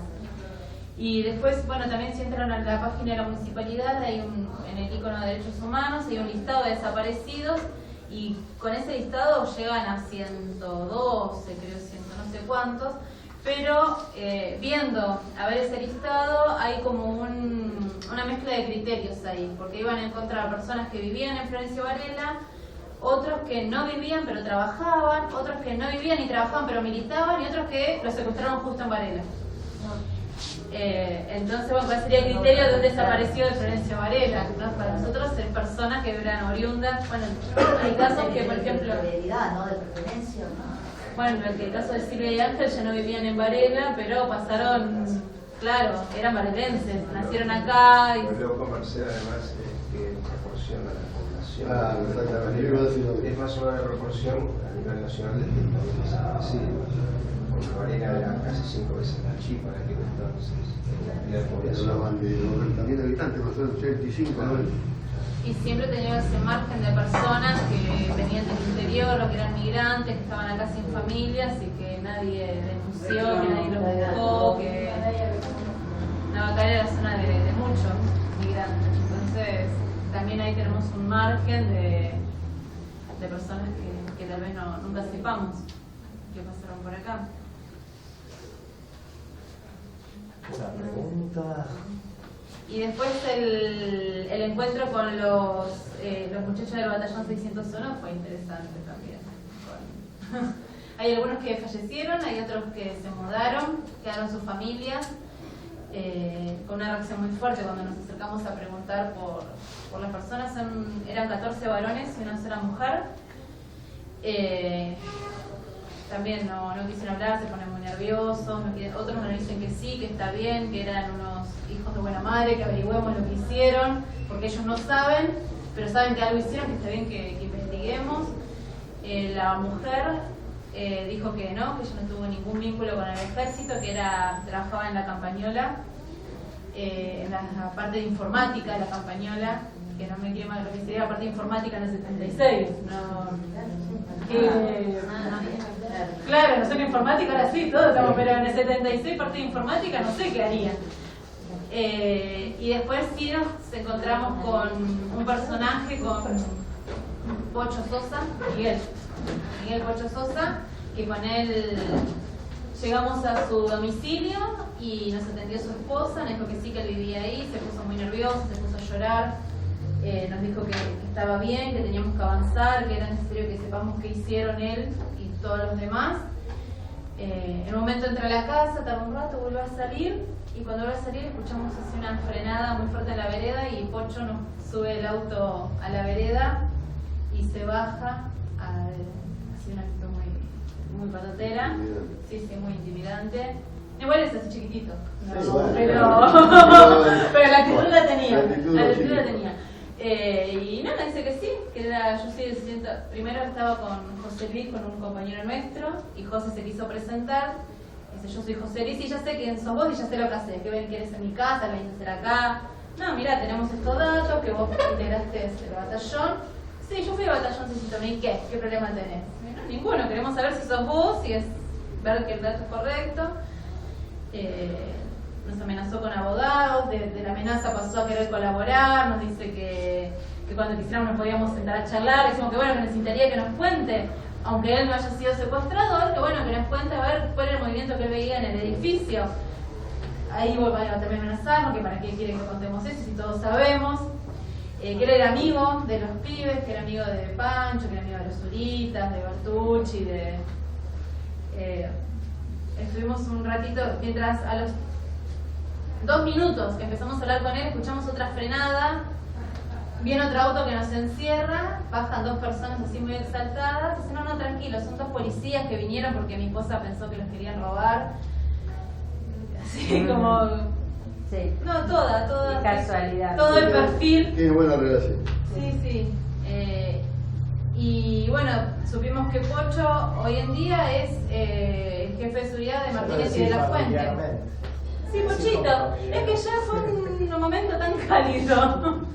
Y después, bueno, también si entran a la página de la municipalidad, hay en el icono de derechos humanos, hay un listado de desaparecidos y con ese listado llegan a 112, creo, 100 no sé cuántos. Pero viendo a ver ese listado hay como una mezcla de criterios ahí, porque iban a encontrar personas que vivían en Florencio Varela, otros que no vivían pero trabajaban, otros que no vivían ni trabajaban pero militaban, y otros que los secuestraron justo en Varela. Entonces, bueno, ¿cuál sería el criterio de un desaparecido de Florencio Varela? ¿No? Para nosotros es personas que eran oriundas. Bueno, hay casos que, por ejemplo, ¿no? De preferencia, ¿no? Bueno, en el caso de Silvia y Ángel ya no vivían en Varela, pero pasaron, claro, eran varelenses, nacieron acá. Y... Lo loco, Marcela, además, es que en proporción a la población, exactamente. es más o menos la proporción a nivel nacional del que también desaparecido. Porque Varela era casi 5 veces más chico en aquel entonces, en la cantidad de población. Hablaban de 90.000 habitantes, más o menos 85, ¿no? Y siempre tenía ese margen de personas que venían del interior o que eran migrantes, que estaban acá sin familias y que nadie denunció, que nadie los buscó, que Navacare era zona de muchos migrantes. Entonces también ahí tenemos un margen de personas que tal vez nunca sepamos que pasaron por acá. Una pregunta. Y después el encuentro con los muchachos del batallón 601 fue interesante también. Hay algunos que fallecieron, hay otros que se mudaron, quedaron sus familias, con una reacción muy fuerte cuando nos acercamos a preguntar por las personas. Eran 14 varones y una sola mujer. También no quisieron hablar, se ponen muy nerviosos, otros nos dicen que sí, que está bien, que eran unos hijos de buena madre, que averigüemos lo que hicieron, porque ellos no saben, pero saben que algo hicieron, que está bien que investiguemos. La mujer dijo que ella no tuvo ningún vínculo con el ejército, que trabajaba en la Campañola, en la parte de informática de la Campañola, que no me quiero mal lo que sería la parte de informática en el 76, claro, no sé, en informática ahora sí, todo estamos, pero en el 76 parte de informática no sé qué haría. Y después sí nos encontramos con un personaje, con Pocho Sosa, Miguel Pocho Sosa, que con él llegamos a su domicilio y nos atendió su esposa, nos dijo que sí, que él vivía ahí, se puso muy nervioso, se puso a llorar. Nos dijo que estaba bien, que teníamos que avanzar, que era necesario que sepamos qué hicieron él y todos los demás. En un momento entra a la casa, tarda un rato, vuelve a salir, y cuando vuelve a salir escuchamos así una frenada muy fuerte en la vereda y Pocho nos sube el auto a la vereda y se baja, así una actitud muy patatera, sí, muy intimidante. Igual es así chiquitito, no, sí, bueno, pero la actitud la tenía. Y nada, dice que sí, que yo soy de primero estaba con José Luis, con un compañero nuestro, y José se quiso presentar, dice, yo soy José Luis y ya sé quién sos vos y ya sé lo que haces, que querés en mi casa, que venís a hacer acá. No, mira, tenemos estos datos, que vos integraste el batallón. Sí, yo fui al batallón 601, ¿y qué? ¿Qué problema tenés? No, ninguno, queremos saber si sos vos, si es ver que el dato es correcto. Nos amenazó con abogados, de la amenaza pasó a querer colaborar, nos dice que cuando quisiéramos nos podíamos sentar a charlar, decimos que bueno, que necesitaría que nos cuente, aunque él no haya sido secuestrador, que bueno, que nos cuente a ver cuál era el movimiento que él veía en el edificio. Ahí volvieron a también amenazarnos, que para qué quiere que contemos eso, si todos sabemos, que él era amigo de los pibes, que era amigo de Pancho, que era amigo de los Zuritas, de Bertucci, estuvimos un ratito, mientras a los 2 minutos que empezamos a hablar con él, escuchamos otra frenada, viene otro auto que nos encierra, bajan 2 personas así muy exaltadas, dicen, no, tranquilos, son 2 policías que vinieron porque mi esposa pensó que los querían robar, así como... Sí. No, toda casualidad. Todo el perfil. Tiene buena relación. Sí. Y bueno, supimos que Pocho hoy en día es el jefe de seguridad de Martínez y de la Fuente. Sí, Pochito, es que ya fue un momento tan cálido.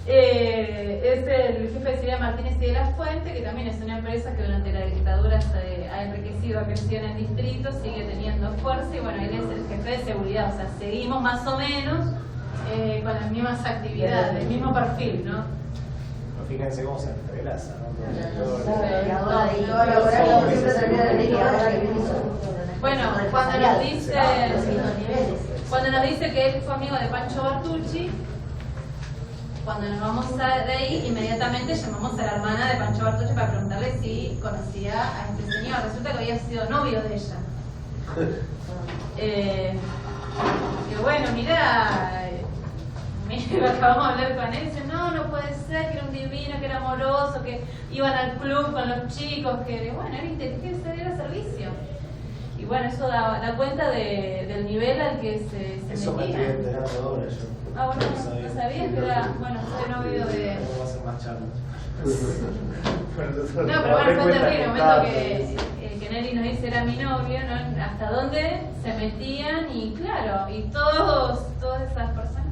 Es el jefe de seguridad Martínez y de la Fuente, que también es una empresa que durante la dictadura se ha enriquecido, ha crecido en el distrito, sigue teniendo fuerza y bueno, él es el jefe de seguridad, o sea, seguimos más o menos con las mismas actividades, el mismo perfil, ¿no? Fíjense cómo se entrelaza, ¿no? Bueno, cuando nos dicen... Cuando nos dice que él fue amigo de Pancho Bertucci, cuando nos vamos de ahí, inmediatamente llamamos a la hermana de Pancho Bertucci para preguntarle si conocía a este señor. Resulta que había sido novio de ella. Que bueno, mira, acabamos de hablar con él, dice, no puede ser, que era un divino, que era amoroso, que iban al club con los chicos, que bueno, era inteligente, era servicio. Y bueno, eso da cuenta del nivel al que se eso metía. me estoy enterando ahora yo. Ah, bueno, no sabías que era, bueno, fue novio de... No va a ser más charlas. No, pero bueno, fue terrible, el momento que Nelly nos dice era mi novio, ¿no? Hasta dónde se metían y claro, y todas esas personas.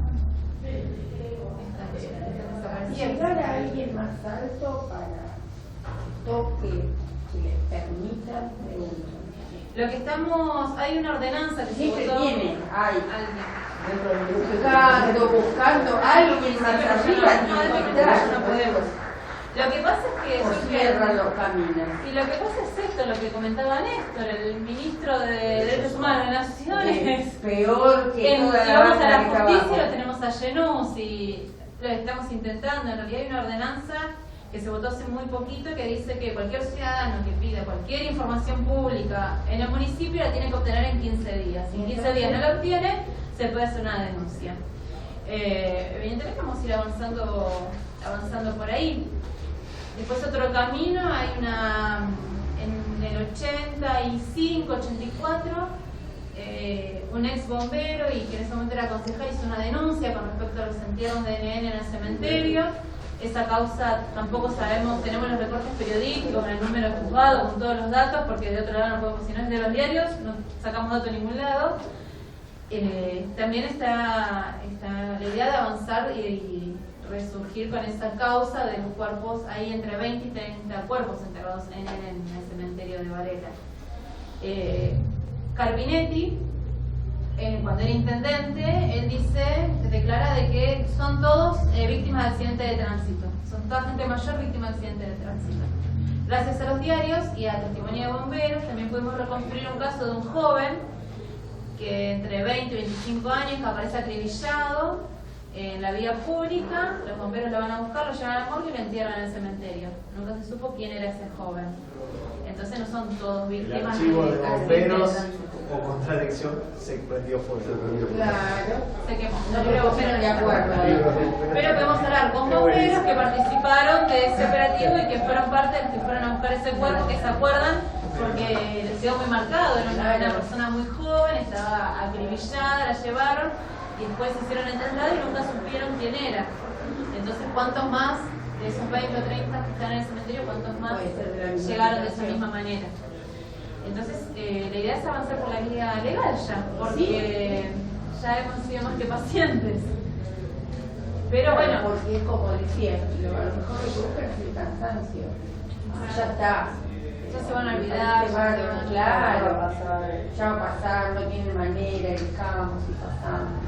¿Y entrar a alguien más alto para toque que les permita preguntar? Lo que estamos, hay una ordenanza que Siempre se votó. tiene, hay alguien buscando alguien más arriba y detrás. no podemos. Lo que pasa es que cierran los caminos. Y lo que pasa es esto, lo que comentaba Néstor, el ministro de Derechos Humanos de Naciones. Es peor que toda si la vamos a la banda que justicia abajo. lo tenemos a Genús y lo estamos intentando. En realidad hay una ordenanza que se votó hace muy poquito que dice que cualquier ciudadano que pida cualquier información pública en el municipio la tiene que obtener en 15 días. Si en 15 días no la obtiene, se puede hacer una denuncia. Evidentemente vamos a ir avanzando por ahí. Después otro camino, hay en el 85, 84, un ex bombero y que en ese momento era concejal hizo una denuncia con respecto a los entierros de NN en el cementerio. Esa causa tampoco sabemos, tenemos los reportes periodísticos con el número de juzgado, con todos los datos, porque de otro lado no podemos, si no es de los diarios, no sacamos datos en ningún lado. También está la idea de avanzar y resurgir con esa causa de los cuerpos, hay entre 20 y 30 cuerpos enterrados en el cementerio de Varela. Carpinetti, cuando era intendente, él declara de que son todos víctimas de accidentes de tránsito, son toda gente mayor víctima de accidentes de tránsito. Gracias a los diarios y a testimonio de bomberos también pudimos reconstruir un caso de un joven que entre 20 y 25 años que aparece acribillado en la vía pública, los bomberos lo van a buscar, lo llevan a la morgue y lo entierran en el cementerio. Nunca se supo quién era ese joven. Entonces no son todos víctimas. El archivo de bomberos o contradicción se prendió fuego. Claro. Se quemó. No creo que de acuerdo. Pero podemos hablar con bomberos que participaron de ese operativo y que fueron parte de los que fueron a buscar ese cuerpo, que se acuerdan porque les quedó muy marcado. Era una persona muy joven, estaba acribillada, la llevaron y después hicieron el traslado y nunca supieron quién era. Entonces, ¿cuántos más de esos 20 o 30 que están en el cementerio, cuántos más llegaron de esa misma manera? Entonces, la idea es avanzar por la vía legal ya, porque ya hemos sido más que pacientes. Pero bueno. Porque es como decía, a lo mejor lo que buscan es el cansancio. Ya está. Ya se van a olvidar. Claro, ya va a pasar, no tiene manera, buscamos y pasamos.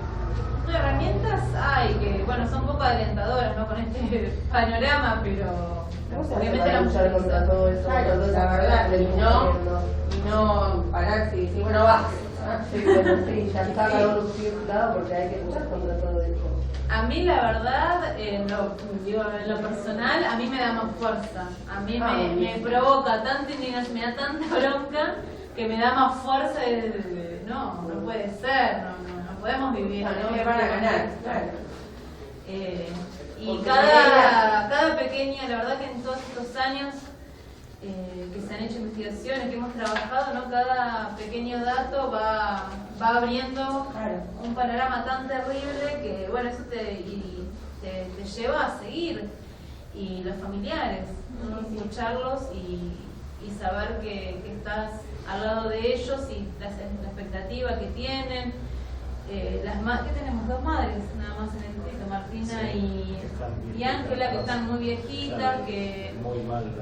No, herramientas hay que, bueno, son un poco alentadoras, ¿no? Con este panorama, pero obviamente la luchar contra todo eso, claro, la verdad, y no pararse y decir, bueno, va. Sí, bueno, sí, ya está cada uno por lado porque hay que luchar contra todo eso. A mí la verdad, en lo personal, a mí me da más fuerza. A mí me provoca tanta indignación, me da tanta bronca que me da más fuerza de no puede ser, no podemos vivir. No me van a ganar, claro. Y cada pequeña, la verdad que en todos estos años que se han hecho investigaciones, que hemos trabajado, ¿no? Cada pequeño dato va abriendo un panorama tan terrible que, bueno, eso te lleva a seguir. Y los familiares, ¿no? Escucharlos y saber que estás al lado de ellos y la expectativa que tienen. ¿Qué tenemos? Dos madres nada más en el distrito, Martina y Ángela, que están muy viejitas,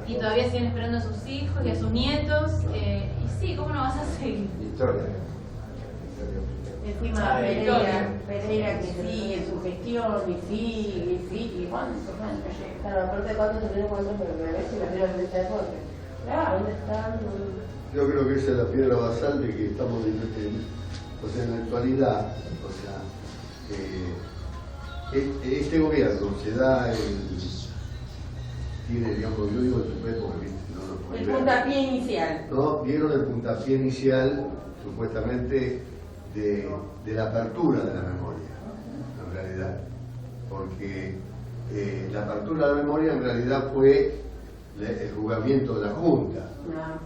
y todavía siguen esperando a sus hijos y a sus nietos. Y sí, ¿cómo no vas a seguir? Historia. Encima Pereira que sigue su gestión y sigue, ¿cuántos años llega? Claro, aparte de cuántos tenemos cuántos, pero que a veces me quiero de esta época. Claro, ¿dónde están? Yo creo que esa es la piedra basal de que estamos O sea, en la actualidad, este gobierno se da tiene, digamos, yo digo el tupé porque no el puntapié inicial. ¿No? Vieron el puntapié inicial, supuestamente, de la apertura de la memoria, en realidad. Porque la apertura de la memoria en realidad fue el juzgamiento de la Junta.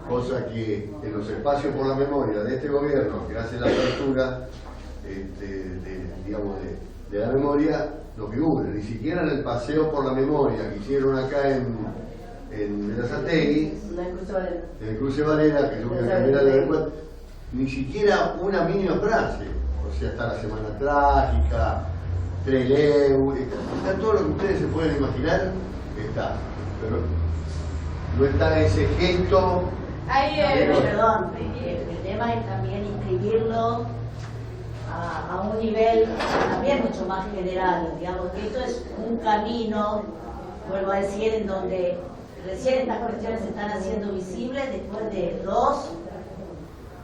Cosa que en los espacios por la memoria de este gobierno, que hace la apertura de la memoria, no figura. Ni siquiera en el paseo por la memoria que hicieron acá en Berazategui, en el Cruce Varela, que es una camioneta de recuerdo, ni siquiera una mínima frase. O sea, está la Semana Trágica, 3 euros, está todo lo que ustedes se pueden imaginar, está. Pero no está ese gesto. Perdón, el tema es también inscribirlo a un nivel también mucho más general. Digamos que esto es un camino, vuelvo a decir, en donde recién estas cuestiones se están haciendo visibles después de 2,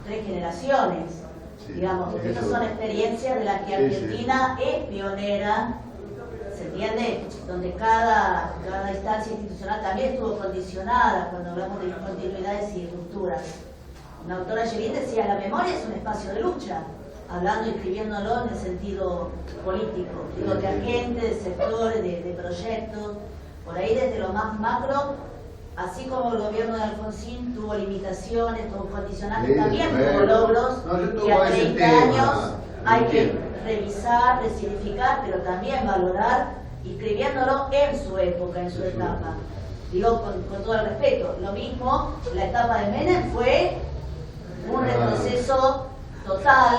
3 generaciones. Sí, digamos, porque estas son experiencias de las que Argentina es pionera, ¿se entiende? Donde cada instancia institucional también estuvo condicionada cuando hablamos de discontinuidades y rupturas. Una autora ayer decía, la memoria es un espacio de lucha, hablando y escribiéndolo en el sentido político, digo, de agentes, de sectores, de proyectos, por ahí desde lo más macro, así como el gobierno de Alfonsín tuvo limitaciones, tuvo condicionantes, también tuvo logros, que a 30 años hay que revisar, resignificar, pero también valorar, escribiéndolo en su época, en su etapa. Digo, con todo el respeto, lo mismo, la etapa de Menem fue un retroceso total,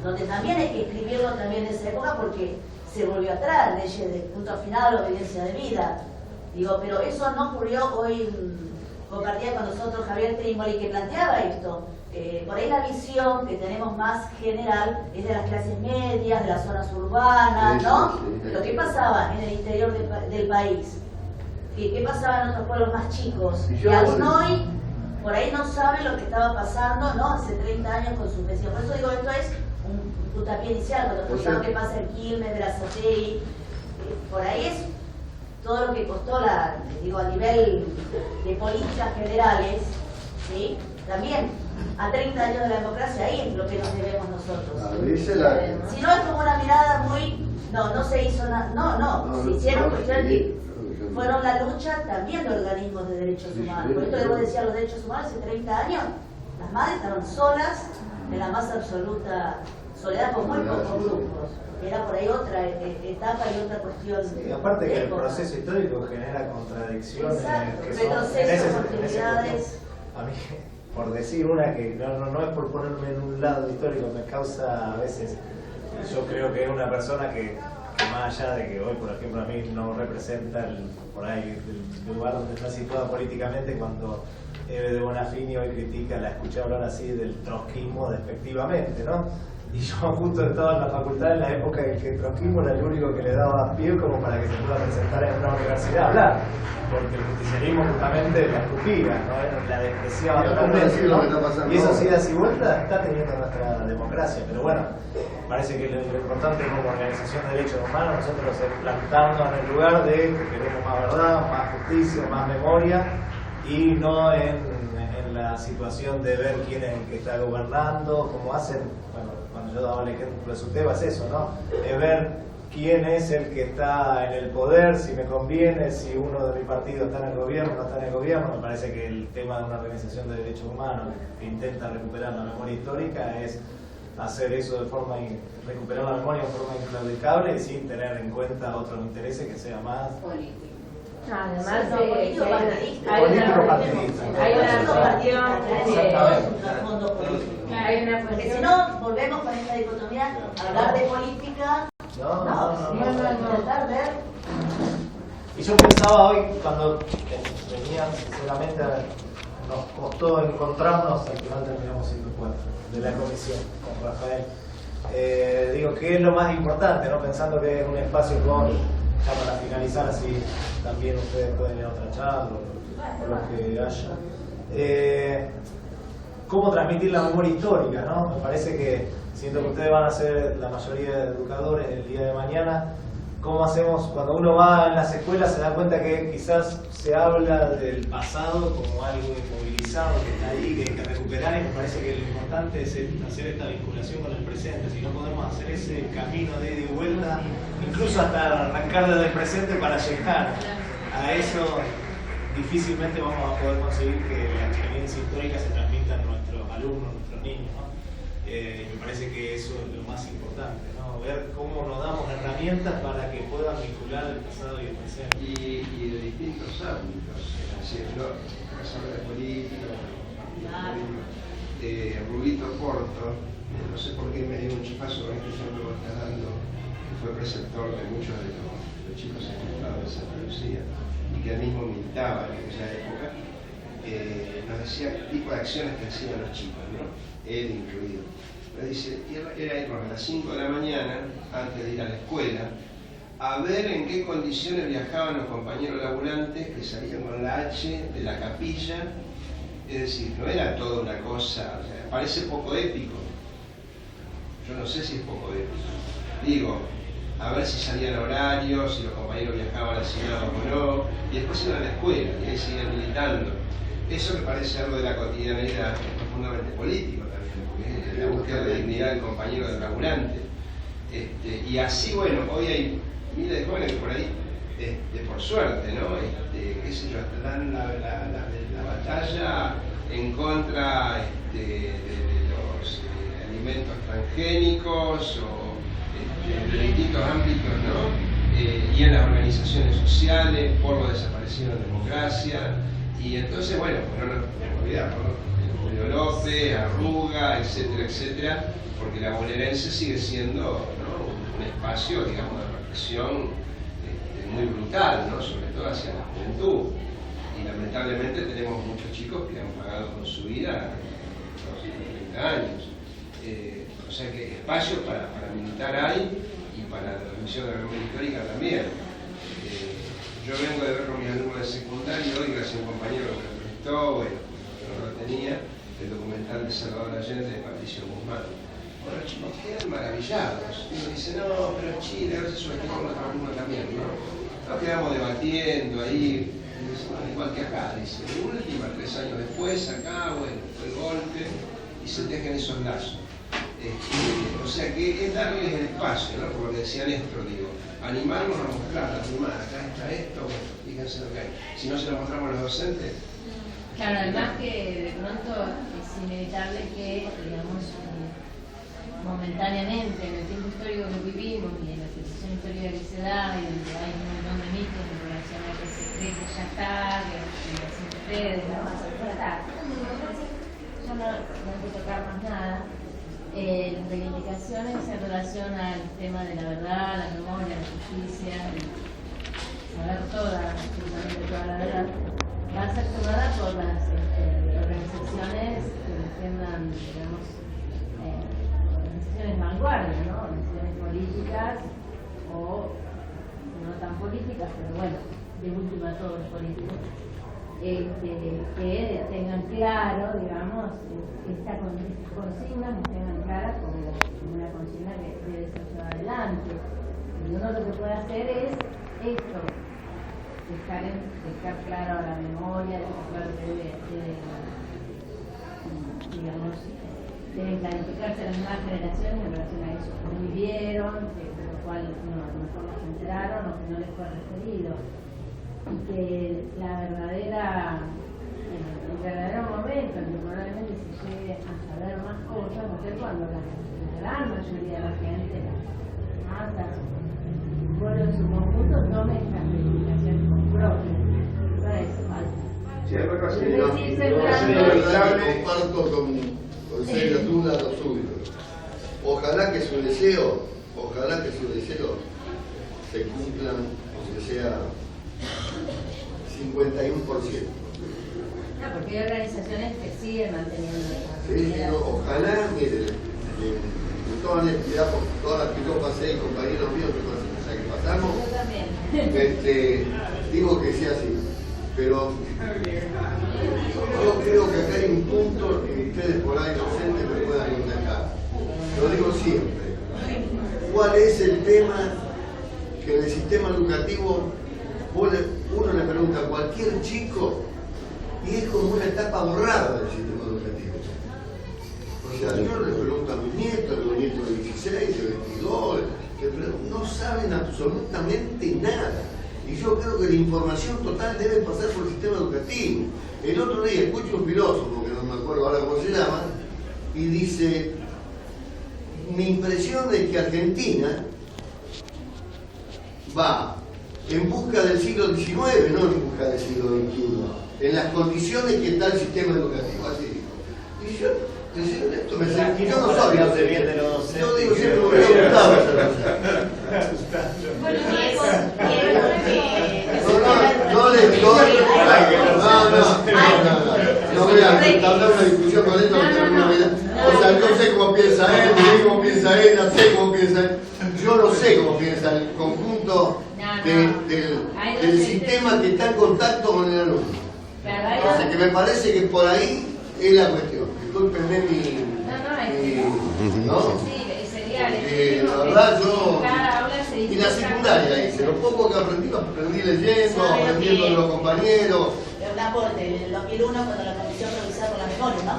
donde también hay que escribirlo también en esa época porque se volvió atrás, leyes de punto final, obediencia de vida. Digo, pero eso no ocurrió hoy, compartía con nosotros Javier Trimboli que planteaba esto. Por ahí la visión que tenemos más general es de las clases medias, de las zonas urbanas, ¿no? Lo que pasaba en el interior del país, qué pasaba en otros pueblos más chicos, que aún hoy por ahí no saben lo que estaba pasando, ¿no? Hace 30 años con sus vecinos. Por eso digo, esto es un puntapié inicial, cuando pensamos qué pasa en Quilmes, Berazategui, por ahí es todo lo que costó a nivel de políticas generales, ¿sí? También a 30 años de la democracia, ahí es lo que nos debemos nosotros. Si no es como una mirada muy, no se hizo nada, se hicieron cuestiones que fueron la lucha también de organismos de derechos humanos. Por esto debo decir, los derechos humanos hace 30 años, las madres estaban solas, en la más absoluta soledad, con muy pocos grupos. Era por ahí otra etapa y otra cuestión. Sí, aparte que el proceso histórico genera contradicciones. Retrocesos, oportunidades. A mí, por decir una que no es por ponerme en un lado histórico, me causa a veces, yo creo que es una persona que más allá de que hoy, por ejemplo, a mí no representa por ahí el lugar donde está situada políticamente, cuando Eve de Bonafini hoy critica, la escuché hablar así del trotskismo despectivamente, ¿no? Y yo justo estaba en la facultad en la época en que el trotskismo era el único que le daba pie como para que se pueda presentar en una universidad a hablar, porque el justicialismo justamente la escupía, ¿no? La despreciaba totalmente, ¿no? Y esas idas y vueltas está teniendo nuestra democracia, pero bueno, parece que lo importante como organización de derechos humanos, nosotros es plantarnos en el lugar de que queremos más verdad, más justicia, más memoria, y no en la situación de ver quién es el que está gobernando, como hacen, bueno, cuando yo daba el ejemplo de Suteba es eso, ¿no? Es ver quién es el que está en el poder, si me conviene, si uno de mi partido está en el gobierno o no está en el gobierno. Me parece que el tema de una organización de derechos humanos que intenta recuperar la memoria histórica es hacer eso de forma, recuperar la memoria de forma inclaudicable y sin tener en cuenta otros intereses que sea más político. Además, hay una porque si no, volvemos con esta dicotomía, hablar de política, intentar ver. Y yo pensaba hoy, cuando venía, sinceramente, nos costó encontrarnos, al final terminamos siendo 4, de la comisión con Rafael. Digo, ¿qué es lo más importante? ¿No? Pensando que es un espacio con, ya para finalizar, así también ustedes pueden ir a otra charla o lo que haya. cómo transmitir la memoria histórica, ¿no? Me parece que, siento que ustedes van a ser la mayoría de educadores el día de mañana, ¿cómo hacemos cuando uno va en las escuelas se da cuenta que quizás se habla del pasado como algo inmovilizado que está ahí, que hay que recuperar, y me parece que lo importante es hacer esta vinculación con el presente? Si no podemos hacer ese camino de ida y vuelta, incluso hasta arrancar desde el presente para llegar a eso, difícilmente vamos a poder conseguir que la experiencia histórica se transmita a nuestros alumnos, a nuestros niños, ¿no? Me parece que eso es lo más importante, ¿no? Ver cómo nos damos herramientas para que puedan vincular el pasado y el presente. Y de distintos ámbitos, es decir, no, de política, Rubito Porto, no sé por qué me dio un chifazo con este ejemplo que está dando, que fue preceptor de muchos de los chicos ejecutados de Santa Lucía, y que él mismo militaba en aquella época, nos decía qué tipo de acciones que hacían los chicos, ¿no? Él incluido. Pero dice, era irnos a las 5 de la mañana, antes de ir a la escuela, a ver en qué condiciones viajaban los compañeros laburantes que salían con la H de la capilla. Es decir, no era toda una cosa, o sea, parece poco épico. Yo no sé si es poco épico. Digo, a ver si salían horarios, si los compañeros viajaban asignados o no, y después iban a la escuela, y ahí seguían militando. Eso me parece algo de la cotidianidad, es profundamente político también, porque es la búsqueda de dignidad del compañero del laburante. Y así, bueno, hoy hay miles de jóvenes que por ahí, por suerte, ¿no? Qué sé yo, dan la batalla en contra de los alimentos transgénicos o de distintos ámbitos, ¿no? Y en las organizaciones sociales, polvo desaparecido en democracia. Y entonces, bueno, no nos olvidamos, ¿no? Julio López, Arruga, etcétera, etcétera, porque la bonaerense sigue siendo, ¿no? un espacio, digamos, de represión muy brutal, ¿no? Sobre todo hacia la juventud. Y lamentablemente tenemos muchos chicos que han pagado con su vida los 30 años. O sea que espacios para militar hay, y para la transmisión de la memoria histórica también. Yo vengo de ver con mis alumnos de secundario y gracias a un compañero que me lo prestó, bueno, yo no lo tenía, el documental de Salvador Allende de Patricio Guzmán. Bueno, los chicos quedan maravillados. Y uno dice, no, pero Chile, a veces eso lo tengo con otro alumno también, ¿no? Nos quedamos debatiendo ahí, y dice, bueno, igual que acá, dice, de última, 3 años después, acá, bueno, fue el golpe, y se tejen esos lazos. O sea que es darles el espacio, ¿no? Por lo que decía Néstor, digo, animarnos a mostrar, acá está esto, bueno, fíjense lo que hay. Si no se lo mostramos a los docentes. Claro, además que de pronto es inevitable que, digamos, momentáneamente en el tiempo histórico que vivimos y en la situación histórica que se da, y donde hay un montón de mitos en relación a que se cree que ya está, que lo hacen ustedes, ¿no? Ya está. Ya no hay que tocar más nada. Reivindicaciones en relación al tema de la verdad, la memoria, la justicia, saber absolutamente toda la verdad, va a ser tomada por las organizaciones que defiendan, digamos, organizaciones vanguardia, ¿no? Organizaciones políticas o no tan políticas, pero bueno, de última todos los políticos, que tengan claro, digamos, estas consignas, nos tengan claras como una consigna que debe ser llevada adelante. Y uno lo que puede hacer es esto, dejar claro la memoria, dejar claro que deben clarificarse las nuevas generaciones en relación a eso que no vivieron, de lo cual a lo mejor no se enteraron o que no les fue referido. Y que el verdadero momento en que probablemente se llegue a saber más cosas va a ser cuando la gran mayoría de la gente, las masas, el pueblo en su conjunto, tome estas reivindicaciones como propias. Eso hace falta. Sí, algo así, comparto con serias dudas los súbitos. Ojalá que su deseo se cumplan, o sea 51%. Porque hay organizaciones que siguen manteniendo esa ojalá, mire, con toda honestidad, por todas las que yo pasé y compañeros míos que pasamos, yo también. Digo que sea así. pero yo creo que acá hay un punto que ustedes por ahí docentes me puedan contestar. Lo digo siempre. ¿Cuál es el tema que en el sistema educativo uno le pregunta a cualquier chico y es como una etapa borrada del sistema educativo? O sea, yo le pregunto a mis nietos de 16, de 22, no saben absolutamente nada. Y yo creo que la información total debe pasar por el sistema educativo. El otro día escucho un filósofo, que no me acuerdo ahora cómo se llama, y dice, mi impresión es que Argentina va en busca del siglo XIX, no en busca del siglo XXI, en las condiciones que está el sistema educativo, así dijo. Y yo, esto me sentí, yo no soy docente, yo digo siempre me hubiera gustado esa cosa. No le estoy, no voy a entablar una discusión con esto, o sea, yo sé cómo piensa él, sé cómo piensa ella, sé cómo piensa él, yo no sé cómo piensa el conjunto del sistema que está en contacto con el alumno. O sea, que me parece que por ahí es la cuestión. Discúlpenme la verdad yo y la secundaria hice, lo poco que aprendí leyendo, aprendiendo de los compañeros. Pero un aporte, en el 2001 cuando la Comisión Provincial por la Memoria, ¿no?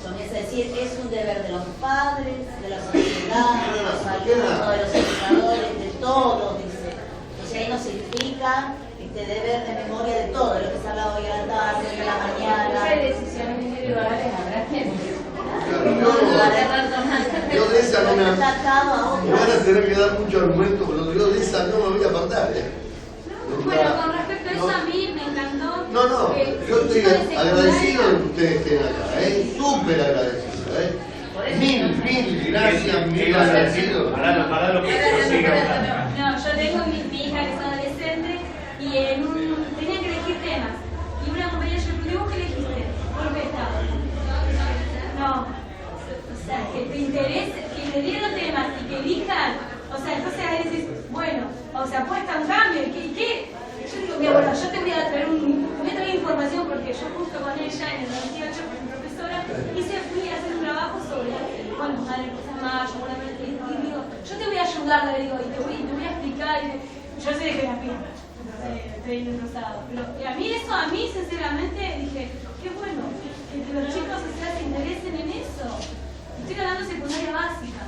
Comienza a decir, es un deber de los padres, de la sociedad, de los alumnos, de los educadores, de todos, dice. Entonces ahí nos explica este deber de memoria de todo, de lo que se ha hablado hoy a la tarde, hoy a la mañana. Hay decisiones individuales, habrá que... Yo de esa no me van a tener que dar mucho argumento, pero yo de esa no me voy a apartar. Bueno, con respecto a eso a mí me encantó. No, yo estoy agradecido de que ustedes estén acá, súper agradecido. Mil gracias, mil agradecido. Para lo que No, yo tengo mi hija que es adolescente y tenía que elegir temas. Y una compañera yo le pregunté, ¿vos qué elegiste? ¿Por qué estaba? No, o sea, que te interese, que te dieron temas y que elijan, o sea, entonces a veces, bueno, o sea, apuesta un cambio, ¿qué? Yo digo, mira, bueno, yo te voy a traer información porque yo justo con ella en el 98 fui profesora y fui a hacer un trabajo sobre, bueno, madre cosas más, seguramente, y digo, yo te voy a ayudar, le digo, y te voy a explicar, y yo sé que la pena, estoy enrosado, pero a mí sinceramente dije, qué bueno, que los chicos se interesen en eso. Estoy hablando de secundaria básica,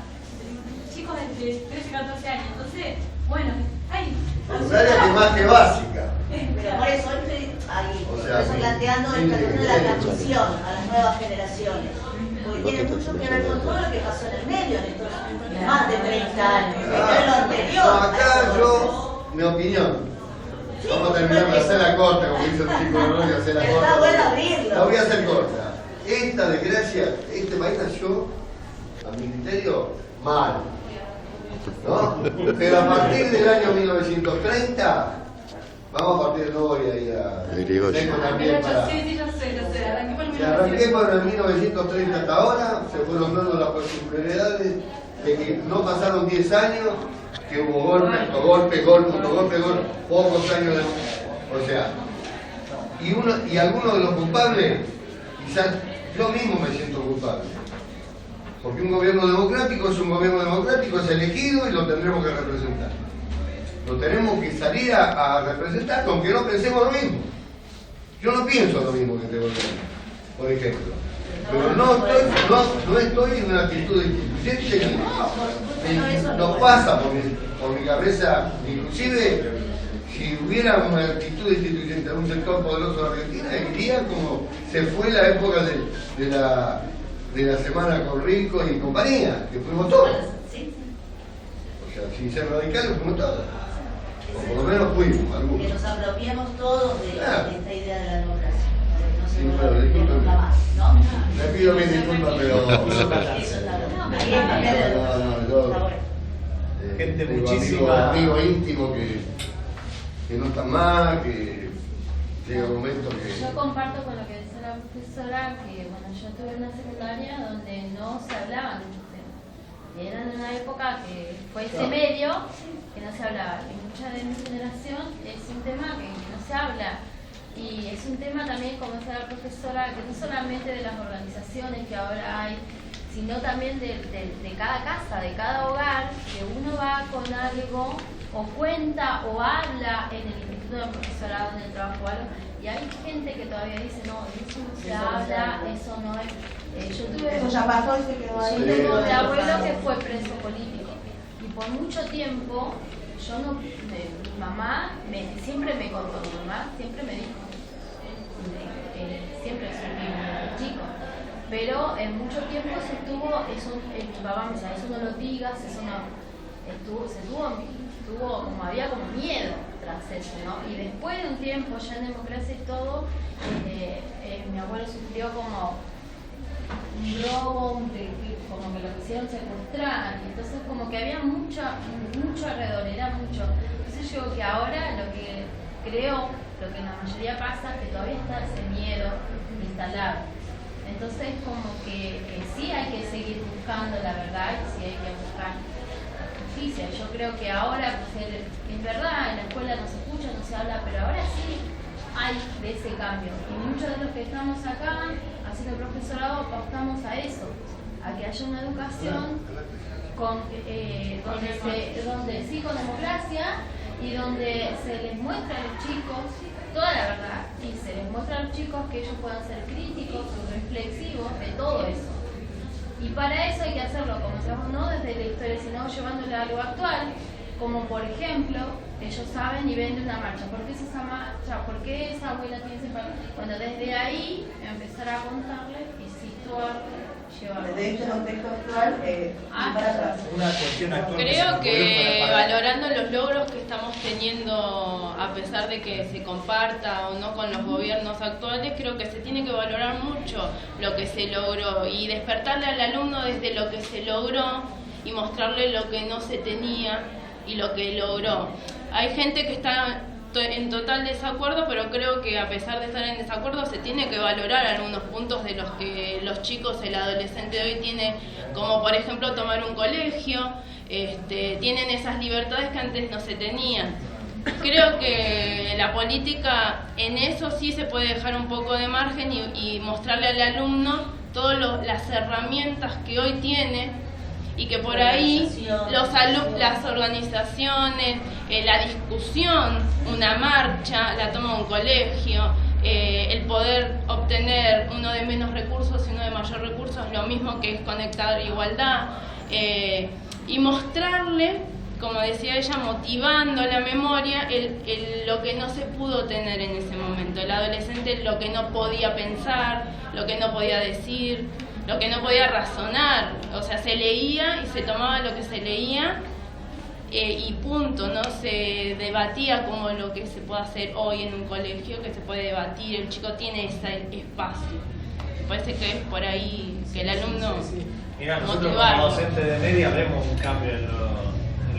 chicos de 13, 14 años, entonces, bueno, hay... Secundaria que más que básica. Pero por eso estoy ahí, por eso planteando esta cuestión de la transmisión a las nuevas generaciones. Porque tiene mucho que ver con todo lo que pasó en el medio en estos más de 30 años. En lo anterior. Acá yo, mi opinión. Vamos a terminar de hacer la corta, como dice el chico de Ronnie, hacer la corta. Está bueno abrirlo. La voy a hacer corta. Esta desgracia, este país nació, a mi criterio, mal. ¿No? Pero a partir del año 1930, vamos a partir de nuevo y ahí a... también para... Sí, yo sé, arranqué por el 1930 hasta ahora, se fueron dando las particularidades de que no pasaron 10 años, que hubo golpe, pocos años de... O sea, y algunos de los culpables, quizás yo mismo me siento culpable. Porque un gobierno democrático es elegido y lo tendremos que representar. Lo tenemos que salir a representar, aunque no pensemos lo mismo. Yo no pienso lo mismo que este gobierno, por ejemplo. Pero no estoy en una actitud instituyente que no pasa por mi cabeza. Inclusive, si hubiera una actitud instituyente en un sector poderoso de Argentina, iría como se fue la época de la semana con Rico y compañía, que fuimos todos. O sea, sin ser radicales, fuimos todos. O por lo menos fuimos, algunos. Que nos apropiemos todos de esta idea de la democracia. Sí, pero disculpen. Le pido mil disculpas, pero... Gente muchísima... Amigo íntimo que no está mal, que llega un momento que... Yo comparto con lo que dice la profesora, que bueno, yo estuve en una secundaria donde no se hablaban de estos temas. Era en una época que fue ese medio que no se hablaba. Y mucha de mi generación es un tema que no se habla. Y es un tema también, como decía la profesora, que no solamente de las organizaciones que ahora hay, sino también de cada casa, de cada hogar, que uno va con algo o cuenta o habla en el instituto de profesorado, en el trabajo o algo, y hay gente que todavía dice, no, eso no se habla, eso no es... yo tuve, eso ya pasó y se quedó ahí. Yo tengo mi abuelo que fue preso político, y por mucho tiempo, yo no, mi mamá siempre me contó, mi mamá siempre me dijo, siempre soy chico, pero en mucho tiempo se estuvo, mi papá me decía, eso no lo digas, eso no, tuvo como, había como miedo tras eso, ¿no? Y después de un tiempo, ya en democracia y todo, mi abuelo sufrió como un robo, como que lo quisieron secuestrar, entonces como que había mucho alrededor, era mucho. Entonces yo digo que ahora lo que creo, lo que en la mayoría pasa, es que todavía está ese miedo instalado. Entonces como que sí hay que seguir buscando la verdad y sí hay que buscar justicia. Yo creo que ahora, pues, es verdad, en la escuela no se escucha, no se habla, pero ahora sí hay de ese cambio. Y muchos de los que estamos acá, haciendo el profesorado, apostamos a eso, a que haya una educación donde sí, con democracia, y donde se les muestra a los chicos toda la verdad, y se les muestra a los chicos que ellos puedan ser críticos y reflexivos de todo eso. Y para eso hay que hacerlo, como decíamos, no desde la historia, sino llevándolo a algo actual, como por ejemplo, ellos saben y ven de una marcha, ¿por qué es esa marcha? ¿Por qué esa abuela tiene ese papel? Bueno, desde ahí empezar a contarle y situarle, llevarlo. Desde este contexto actual, para atrás. Una cuestión actual. Creo que valorando los logros que estamos teniendo, a pesar de que se comparta o no con los gobiernos actuales, creo que se tiene que valorar mucho lo que se logró y despertarle al alumno desde lo que se logró y mostrarle lo que no se tenía y lo que logró. Hay gente que está en total desacuerdo, pero creo que a pesar de estar en desacuerdo se tiene que valorar algunos puntos de los que los chicos, el adolescente de hoy tiene, como por ejemplo tomar un colegio, tienen esas libertades que antes no se tenían. Creo que la política en eso sí se puede dejar un poco de margen y mostrarle al alumno todas las herramientas que hoy tiene, y que por ahí las organizaciones, la discusión, una marcha, la toma de un colegio, el poder obtener uno de menos recursos y uno de mayor recursos, lo mismo que es conectar igualdad, y mostrarle, como decía ella, motivando la memoria, lo que no se pudo tener en ese momento. El adolescente lo que no podía pensar, lo que no podía decir, lo que no podía razonar, o sea, se leía y se tomaba lo que se leía y punto, no se debatía como lo que se puede hacer hoy en un colegio, que se puede debatir, el chico tiene ese espacio. Me parece que es por ahí que el alumno Mira, nosotros como docentes de media vemos un cambio en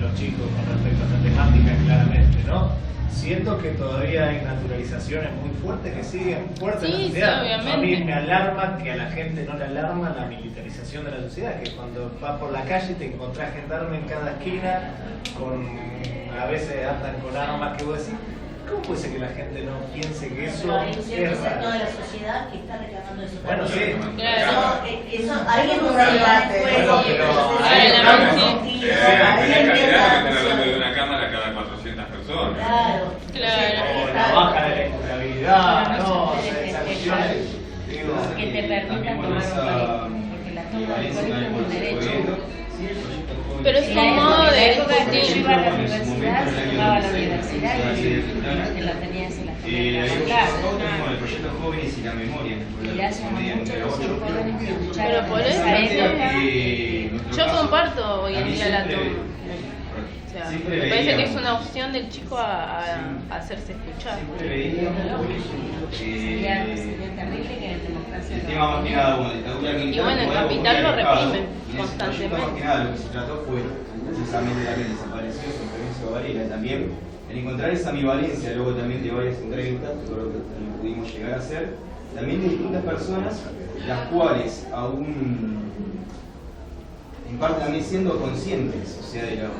los chicos con respecto a esta temática, claramente, ¿no? Siento que todavía hay naturalizaciones muy fuertes que siguen fuertes en la sociedad. Sí, a mí me alarma, que a la gente no le alarma la militarización de la sociedad, que cuando vas por la calle te encontrás gendarme en cada esquina, a veces andan con armas que vos decís, ¿cómo puede ser que la gente no piense que eso pero hay un cierto es sector raro? de la sociedad que está reclamando eso Bueno, también. sí. Claro. Eso alguien no se debate. Bueno, pero de una cámara cada 400 personas. Claro. O la baja de la imputabilidad, ¿no? Esas cuestiones. Que te permitan tomar un colegio, porque la toma del colegio es un derecho. Pero es un modo de discutir. Yo iba a la universidad, se tomaba la universidad y la tenías en la general. Como el proyecto Jóvenes y la Memoria. Y gracias a muchos de los jóvenes que escucharon. Pero por eso yo comparto hoy en día la toma. O sea, me parece que es una opción del chico a hacerse escuchar. Sería terrible que en democracia el tema más que nada, bueno, dictadura militar. Y bueno, en Capital lo reprimen constantemente. Más que nada lo que se trató fue precisamente también desapareció San Lorenzo Varela, también el encontrar esa ambivalencia, luego también de varias entrevistas, todo lo que pudimos llegar a hacer, también de distintas personas, las cuales aún en parte también siendo conscientes, o sea, de las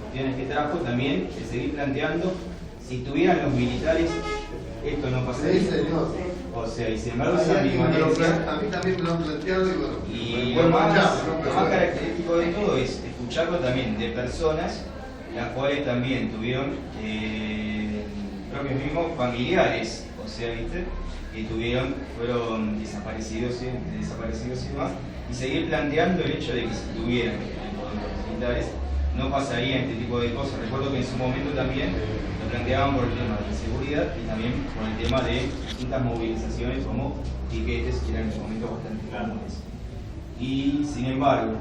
cuestiones que trajo, también de seguir planteando si tuvieran los militares esto no pasaría. Sí, señor. O sea, y sin embargo Hay esa alguien que me lo ambivalencia. a mí también me lo han planteado y bueno, Y pues lo más, marchamos, ¿no? lo Pero más bueno. característico de todo es escucharlo también de personas las cuales también tuvieron propios mismos familiares, o sea, ¿viste? Que fueron desaparecidos y demás, y seguir planteando el hecho de que si tuvieran los militares no pasaría este tipo de cosas. Recuerdo que en su momento también lo planteaban por el tema de la seguridad y también por el tema de distintas movilizaciones como piquetes, que eran en ese momento bastante comunes. Y sin embargo,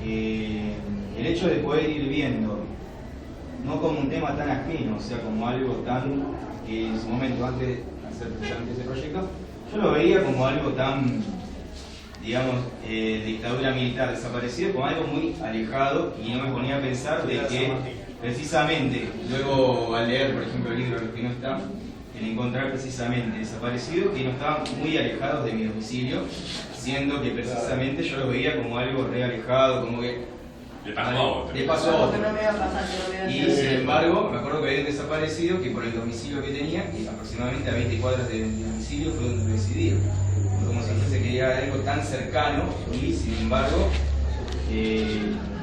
el hecho de poder ir viendo, no como un tema tan ajeno, o sea, como algo tan que en su momento, antes de hacer precisamente ese proyecto, yo lo veía como algo tan, digamos, dictadura militar desaparecido, como algo muy alejado, y no me ponía a pensar de que precisamente, luego al leer, por ejemplo, el libro Los que no están, el encontrar precisamente desaparecidos que no estaban muy alejados de mi domicilio, siendo que precisamente yo lo veía como algo re alejado, como que le pasó a otro. Le pasó a otro. No me iba a pasar, que no me iba a Y hacer. sin embargo, me acuerdo que había un desaparecido que por el domicilio que tenía, que aproximadamente a 20 cuadras de mi domicilio, fue donde residía. Como si fuese que era algo tan cercano y sin embargo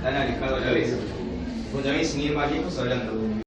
tan alejado a la vez. Pues también sin ir más lejos hablando de